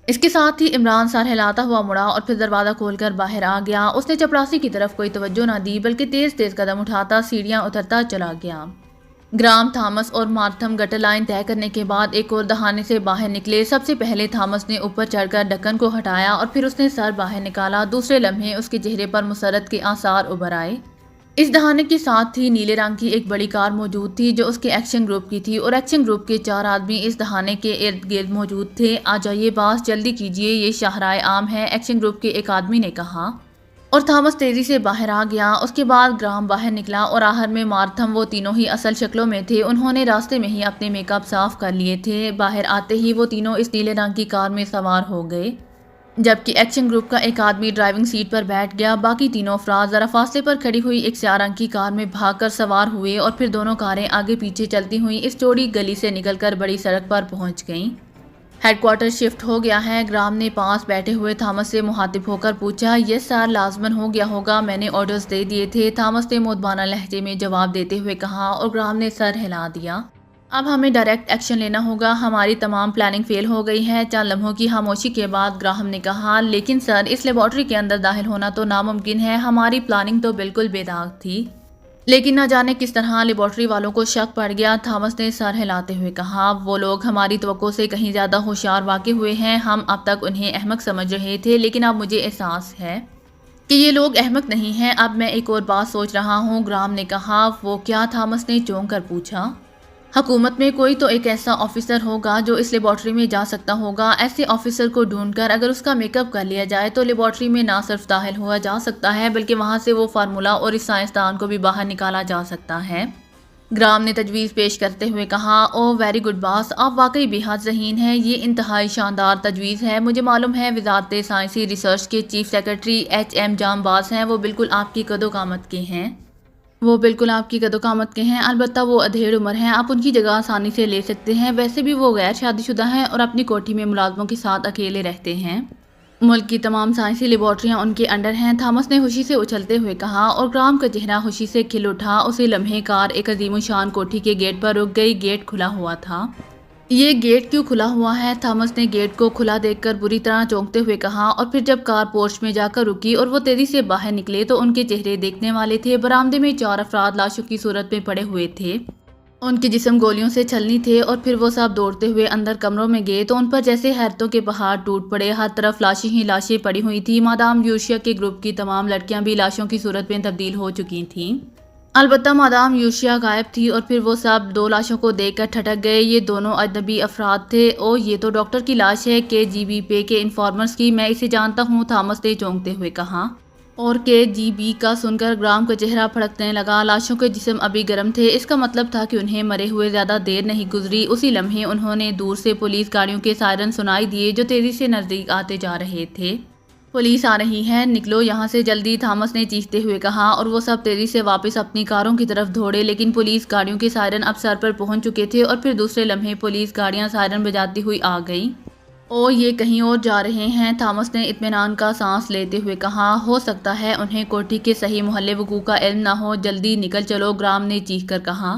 اس کے ساتھ ہی عمران سر ہلاتا ہوا مڑا اور پھر دروازہ کھول کر باہر آ گیا۔ اس نے چپراسی کی طرف کوئی توجہ نہ دی، بلکہ تیز تیز قدم اٹھاتا سیڑھیاں اترتا چلا گیا۔ گرام، تھامس اور مارتھم گٹر لائن طے کرنے کے بعد ایک اور دہانے سے باہر نکلے۔ سب سے پہلے تھامس نے اوپر چڑھ کر ڈھکن کو ہٹایا اور پھر اس نے سر باہر نکالا۔ دوسرے لمحے اس کے چہرے پر مسرت کے آثار ابھر آئے۔ اس دہانے کے ساتھ ہی نیلے رنگ کی ایک بڑی کار موجود تھی جو اس کے ایکشن گروپ کی تھی، اور ایکشن گروپ کے 4 آدمی اس دہانے کے ارد گرد موجود تھے۔ آ جائیے باس، جلدی کیجیے، یہ شاہراہ عام ہے، ایکشن گروپ کے ایک آدمی نے کہا، اور تھامس تیزی سے باہر آ گیا۔ اس کے بعد گرام باہر نکلا اور آخر میں مارتھم، وہ تینوں ہی اصل شکلوں میں تھے۔ انہوں نے راستے میں ہی اپنے میک اپ صاف کر لیے تھے۔ باہر آتے ہی وہ تینوں اس نیلے رنگ کی کار میں سوار ہو گئے، جبکہ ایکشن گروپ کا ایک آدمی ڈرائیونگ سیٹ پر بیٹھ گیا۔ باقی تینوں افراد ذرا فاصلے پر کھڑی ہوئی ایک سیاہ رنگ کی کار میں بھاگ کر سوار ہوئے، اور پھر دونوں کاریں آگے پیچھے چلتی ہوئیں اس چوڑی گلی سے نکل کر بڑی سڑک پر پہنچ گئیں۔ ہیڈ کوارٹر شفٹ ہو گیا ہے؟ گرام نے پاس بیٹھے ہوئے تھامس سے مخاطب ہو کر پوچھا۔ یس سر، لازماً ہو گیا ہوگا، میں نے آرڈرز دے دیے تھے، تھامس نے مودبانہ لہجے میں جواب دیتے ہوئے کہا، اور گرام نے سر ہلا دیا۔ اب ہمیں ڈائریکٹ ایکشن لینا ہوگا، ہماری تمام پلاننگ فیل ہو گئی ہے۔ چند لمحوں کی خاموشی کے بعد گراہم نے کہا، لیکن سر اس لیبارٹری کے اندر داخل ہونا تو ناممکن ہے، ہماری پلاننگ تو بالکل بے داغ تھی، لیکن نہ جانے کس طرح لیبارٹری والوں کو شک پڑ گیا۔ تھامس نے سر ہلاتے ہوئے کہا، وہ لوگ ہماری توقع سے کہیں زیادہ ہوشیار واقع ہوئے ہیں، ہم اب تک انہیں احمق سمجھ رہے تھے، لیکن اب مجھے احساس ہے کہ یہ لوگ احمق نہیں ہیں۔ اب میں ایک اور بات سوچ رہا ہوں، گرام نے کہا۔ وہ کیا؟ تھامس نے چونک کر پوچھا۔ حکومت میں کوئی تو ایک ایسا آفیسر ہوگا جو اس لیبارٹری میں جا سکتا ہوگا۔ ایسے آفیسر کو ڈھونڈ کر اگر اس کا میک اپ کر لیا جائے تو لیبارٹری میں نہ صرف داخل ہوا جا سکتا ہے بلکہ وہاں سے وہ فارمولا اور اس سائنسدان کو بھی باہر نکالا جا سکتا ہے۔ گرام نے تجویز پیش کرتے ہوئے کہا، او ویری گڈ باس، آپ واقعی بے حد ذہین ہیں، یہ انتہائی شاندار تجویز ہے۔ مجھے معلوم ہے وزارت سائنسی ریسرچ کے چیف سیکرٹری ایچ ایم جام باز ہیں، وہ بالکل آپ کی قد و قامت کے ہیں۔ البتہ وہ ادھیڑ عمر ہیں، آپ ان کی جگہ آسانی سے لے سکتے ہیں۔ ویسے بھی وہ غیر شادی شدہ ہیں اور اپنی کوٹھی میں ملازموں کے ساتھ اکیلے رہتے ہیں۔ ملک کی تمام سائنسی لیبارٹریاں ان کے انڈر ہیں، تھامس نے خوشی سے اچھلتے ہوئے کہا، اور گرام کا چہرہ خوشی سے کھل اٹھا۔ اسی لمحے کار ایک عظیم الشان کوٹھی کے گیٹ پر رک گئی۔ گیٹ کھلا ہوا تھا۔ یہ گیٹ کیوں کھلا ہوا ہے؟ تھامس نے گیٹ کو کھلا دیکھ کر بری طرح چونکتے ہوئے کہا، اور پھر جب کار پورچ میں جا کر رکی اور وہ تیزی سے باہر نکلے تو ان کے چہرے دیکھنے والے تھے۔ برآمدے میں 4 افراد لاشوں کی صورت میں پڑے ہوئے تھے۔ ان کے جسم گولیوں سے چھلنی تھے، اور پھر وہ سب دوڑتے ہوئے اندر کمروں میں گئے تو ان پر جیسے حیرتوں کے پہاڑ ٹوٹ پڑے۔ ہر طرف لاشیں ہی لاشیں پڑی ہوئی تھیں۔ مادام یوشیا کے گروپ کی تمام لڑکیاں بھی لاشوں کی صورت میں تبدیل ہو چکی تھیں۔ البتہ مادام یوشیا غائب تھی، اور پھر وہ سب 2 لاشوں کو دیکھ کر ٹھٹک گئے۔ یہ دونوں اجنبی افراد تھے۔ او، یہ تو ڈاکٹر کی لاش ہے، KGB کے انفارمرز کی۔ میں اسے جانتا ہوں، تھامس نے چونکتے ہوئے کہا۔ اور KGB کا سن کر گرام کا چہرہ پھڑکنے لگا۔ لاشوں کے جسم ابھی گرم تھے، اس کا مطلب تھا کہ انہیں مرے ہوئے زیادہ دیر نہیں گزری۔ اسی لمحے انہوں نے دور سے پولیس گاڑیوں کے سائرن سنائی دیے جو تیزی سے نزدیک آتے جا رہے تھے۔ پولیس آ رہی ہے، نکلو یہاں سے جلدی، تھامس نے چیختے ہوئے کہا، اور وہ سب تیزی سے واپس اپنی کاروں کی طرف دوڑے۔ لیکن پولیس گاڑیوں کے سائرن اب سر پر پہنچ چکے تھے، اور پھر دوسرے لمحے پولیس گاڑیاں سائرن بجاتی ہوئی آ گئیں۔ او، یہ کہیں اور جا رہے ہیں، تھامس نے اطمینان کا سانس لیتے ہوئے کہا۔ ہو سکتا ہے انہیں کوٹھی کے صحیح محل وقوع کا علم نہ ہو، جلدی نکل چلو، گرام نے چیخ کر کہا۔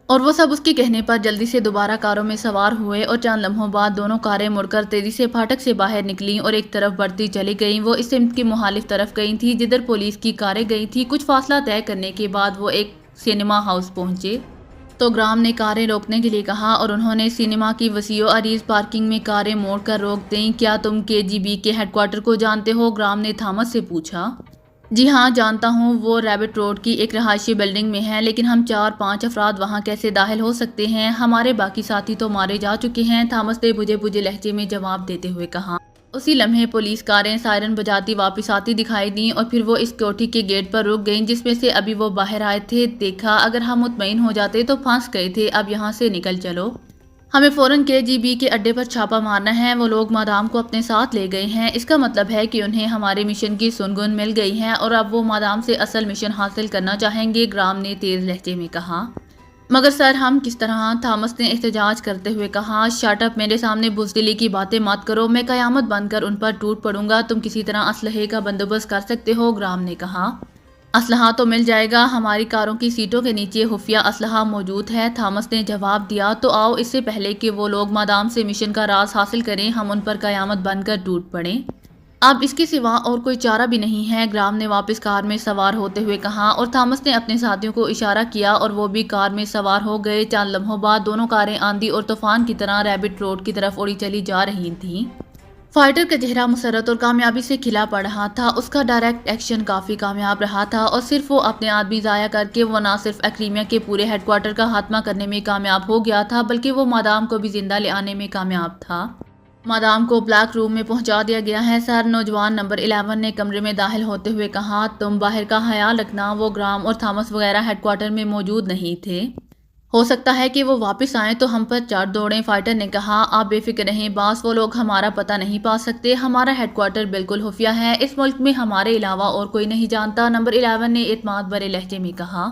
اور وہ سب اس کے کہنے پر جلدی سے دوبارہ کاروں میں سوار ہوئے، اور چند لمحوں بعد دونوں کاریں مڑ کر تیزی سے پھاٹک سے باہر نکلیں اور ایک طرف بڑھتی چلی گئیں۔ وہ اس سمت کی مخالف طرف گئی تھیں جدھر پولیس کی کاریں گئی تھیں۔ کچھ فاصلہ طے کرنے کے بعد وہ ایک سینما ہاؤس پہنچے تو گرام نے کاریں روکنے کے لیے کہا، اور انہوں نے سینما کی وسیع و عریض پارکنگ میں کاریں موڑ کر روک دیں۔ کیا تم KGB کے ہیڈ کوارٹر کو جانتے ہو؟ گرام نے تھامس سے پوچھا۔ جی ہاں، جانتا ہوں، وہ ریبٹ روڈ کی ایک رہائشی بلڈنگ میں ہے، لیکن ہم 4-5 افراد وہاں کیسے داخل ہو سکتے ہیں؟ ہمارے باقی ساتھی تو مارے جا چکے ہیں، تھامس نے بجھے بجھے لہجے میں جواب دیتے ہوئے کہا۔ اسی لمحے پولیس کاریں سائرن بجاتی واپس آتی دکھائی دیں، اور پھر وہ اس کوٹھی کے گیٹ پر رک گئیں جس میں سے ابھی وہ باہر آئے تھے۔ دیکھا، اگر ہم مطمئن ہو جاتے تو پھنس گئے تھے، اب یہاں سے نکل چلو۔ ہمیں فوراً KGB کے اڈے پر چھاپا مارنا ہے۔ وہ لوگ مادام کو اپنے ساتھ لے گئے ہیں، اس کا مطلب ہے کہ انہیں ہمارے مشن کی سنگن مل گئی ہے، اور اب وہ مادام سے اصل مشن حاصل کرنا چاہیں گے، گرام نے تیز لہجے میں کہا۔ مگر سر، ہم کس طرح؟ تھامس نے احتجاج کرتے ہوئے کہا۔ شٹ اپ، میرے سامنے بزدلی کی باتیں مت کرو، میں قیامت بن کر ان پر ٹوٹ پڑوں گا۔ تم کسی طرح اسلحے کا بندوبست کر سکتے ہو، گرام نے کہا۔ اسلحہ تو مل جائے گا، ہماری کاروں کی سیٹوں کے نیچے خفیہ اسلحہ موجود ہے، تھامس نے جواب دیا۔ تو آؤ، اس سے پہلے کہ وہ لوگ مادام سے مشن کا راز حاصل کریں، ہم ان پر قیامت بن کر ٹوٹ پڑیں۔ اب اس کے سوا اور کوئی چارہ بھی نہیں ہے، گرام نے واپس کار میں سوار ہوتے ہوئے کہا، اور تھامس نے اپنے ساتھیوں کو اشارہ کیا اور وہ بھی کار میں سوار ہو گئے۔ چند لمحوں بعد دونوں کاریں آندھی اور طوفان کی طرح ریبٹ روڈ کی طرف اڑی چلی جا رہی تھیں۔ فائٹر کا چہرہ مسرت اور کامیابی سے کھلا پڑ رہا تھا۔ اس کا ڈائریکٹ ایکشن کافی کامیاب رہا تھا، اور صرف وہ اپنے آدمی ضائع کر کے وہ نہ صرف ایکریمیا کے پورے ہیڈ کوارٹر کا خاتمہ کرنے میں کامیاب ہو گیا تھا، بلکہ وہ مادام کو بھی زندہ لے آنے میں کامیاب تھا۔ مادام کو بلیک روم میں پہنچا دیا گیا ہے، سر، نوجوان نمبر 11 نے کمرے میں داخل ہوتے ہوئے کہا۔ تم باہر کا خیال رکھنا، وہ گرام اور تھامس وغیرہ ہیڈ کوارٹر میں موجود نہیں تھے۔ ہو سکتا ہے کہ وہ واپس آئیں تو ہم پر چڑھ دوڑیں، فائٹر نے کہا۔ آپ بے فکر رہیں باس، وہ لوگ ہمارا پتہ نہیں پا سکتے، ہمارا ہیڈ کوارٹر بالکل خفیہ ہے، اس ملک میں ہمارے علاوہ اور کوئی نہیں جانتا، نمبر 11 نے اعتماد بھرے لہجے میں کہا۔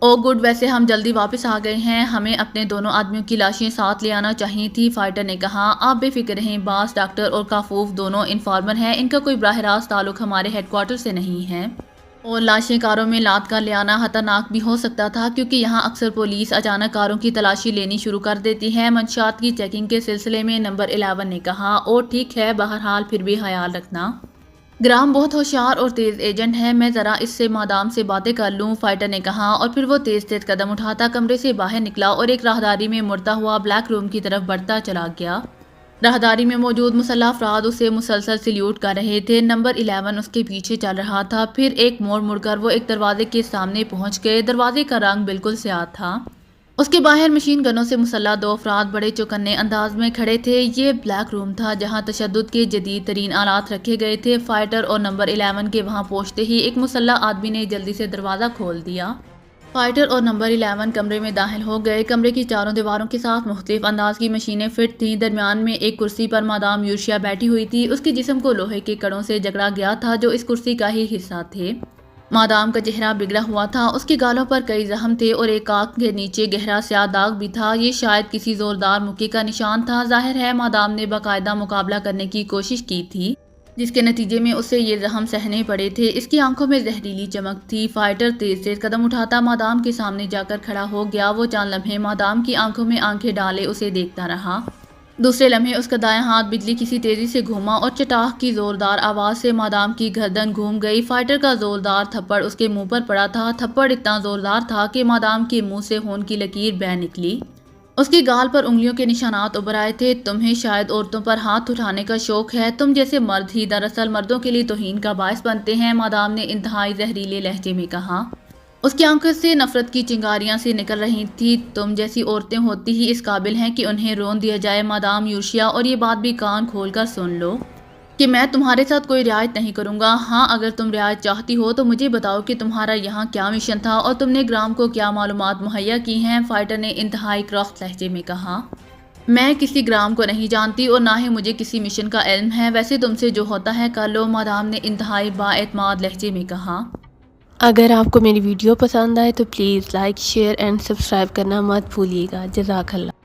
او گڈ، ویسے ہم جلدی واپس آ گئے ہیں، ہمیں اپنے دونوں آدمیوں کی لاشیں ساتھ لے آنا چاہیے تھی، فائٹر نے کہا۔ آپ بے فکر رہیں باس، ڈاکٹر اور کافوف دونوں انفارمر ہیں، ان کا کوئی براہ راست تعلق ہمارے ہیڈ کوارٹر سے نہیں ہے، اور لاشیں کاروں میں لاد کر لے آنا خطرناک بھی ہو سکتا تھا، کیونکہ یہاں اکثر پولیس اچانک کاروں کی تلاشی لینی شروع کر دیتی ہے، منشیات کی چیکنگ کے سلسلے میں، نمبر 11 نے کہا۔ او ٹھیک ہے، بہرحال پھر بھی خیال رکھنا، گرام بہت ہوشیار اور تیز ایجنٹ ہے، میں ذرا اس سے مادام سے باتیں کر لوں، فائٹر نے کہا، اور پھر وہ تیز تیز قدم اٹھاتا کمرے سے باہر نکلا اور ایک راہداری میں مڑتا ہوا بلیک روم کی طرف بڑھتا چلا گیا۔ راہداری میں موجود مسلح افراد اسے مسلسل سلیوٹ کر رہے تھے، نمبر 11 اس کے پیچھے چل رہا تھا، پھر ایک موڑ مڑ کر وہ ایک دروازے کے سامنے پہنچ گئے، دروازے کا رنگ بالکل سیاہ تھا، اس کے باہر مشین گنوں سے مسلح 2 افراد بڑے چوکنے انداز میں کھڑے تھے۔ یہ بلیک روم تھا جہاں تشدد کے جدید ترین آلات رکھے گئے تھے۔ فائٹر اور نمبر 11 کے وہاں پہنچتے ہی ایک مسلح آدمی نے جلدی سے دروازہ کھول دیا۔ فائٹر اور نمبر 11 کمرے میں داخل ہو گئے۔ کمرے کی چاروں دیواروں کے ساتھ مختلف انداز کی مشینیں فٹ تھیں۔ درمیان میں ایک کرسی پر مادام یورشیا بیٹھی ہوئی تھی۔ اس کے جسم کو لوہے کے کڑوں سے جکڑا گیا تھا جو اس کرسی کا ہی حصہ تھے۔ مادام کا چہرہ بگڑا ہوا تھا، اس کے گالوں پر کئی زخم تھے اور ایک آنکھ کے نیچے گہرا سیاہ داغ بھی تھا۔ یہ شاید کسی زوردار مکے کا نشان تھا۔ ظاہر ہے مادام نے باقاعدہ مقابلہ کرنے کی کوشش کی تھی جس کے نتیجے میں اسے یہ زخم سہنے پڑے تھے۔ اس کی آنکھوں میں زہریلی چمک تھی۔ فائٹر تیز تیز قدم اٹھاتا مادام کے سامنے جا کر کھڑا ہو گیا۔ وہ چند لمحے مادام کی آنکھوں میں آنکھیں ڈالے اسے دیکھتا رہا۔ دوسرے لمحے اس کا دایاں ہاتھ بجلی کسی تیزی سے گھوما اور چٹاخ کی زوردار آواز سے مادام کی گردن گھوم گئی۔ فائٹر کا زوردار تھپڑ اس کے منہ پر پڑا تھا۔ تھپڑ اتنا زوردار تھا کہ مادام کے منہ سے خون کی لکیر بہہ نکلی۔ اس کے گال پر انگلیوں کے نشانات ابھر آئے تھے۔ تمہیں شاید عورتوں پر ہاتھ اٹھانے کا شوق ہے۔ تم جیسے مرد ہی دراصل مردوں کے لیے توہین کا باعث بنتے ہیں، مادام نے انتہائی زہریلے لہجے میں کہا۔ اس کی آنکھوں سے نفرت کی چنگاریاں سی نکل رہی تھی۔ تم جیسی عورتیں ہوتی ہی اس قابل ہیں کہ انہیں رون دیا جائے مادام یورشیا، اور یہ بات بھی کان کھول کر سن لو کہ میں تمہارے ساتھ کوئی رعایت نہیں کروں گا۔ ہاں اگر تم رعایت چاہتی ہو تو مجھے بتاؤ کہ تمہارا یہاں کیا مشن تھا اور تم نے گرام کو کیا معلومات مہیا کی ہیں، فائٹر نے انتہائی کرخت لہجے میں کہا۔ میں کسی گرام کو نہیں جانتی اور نہ ہی مجھے کسی مشن کا علم ہے، ویسے تم سے جو ہوتا ہے کر لو، مادام نے انتہائی بااعتماد لہجے میں کہا۔ اگر آپ کو میری ویڈیو پسند آئے تو please like, share and subscribe کرنا مت بھولیے گا۔ جزاک اللہ۔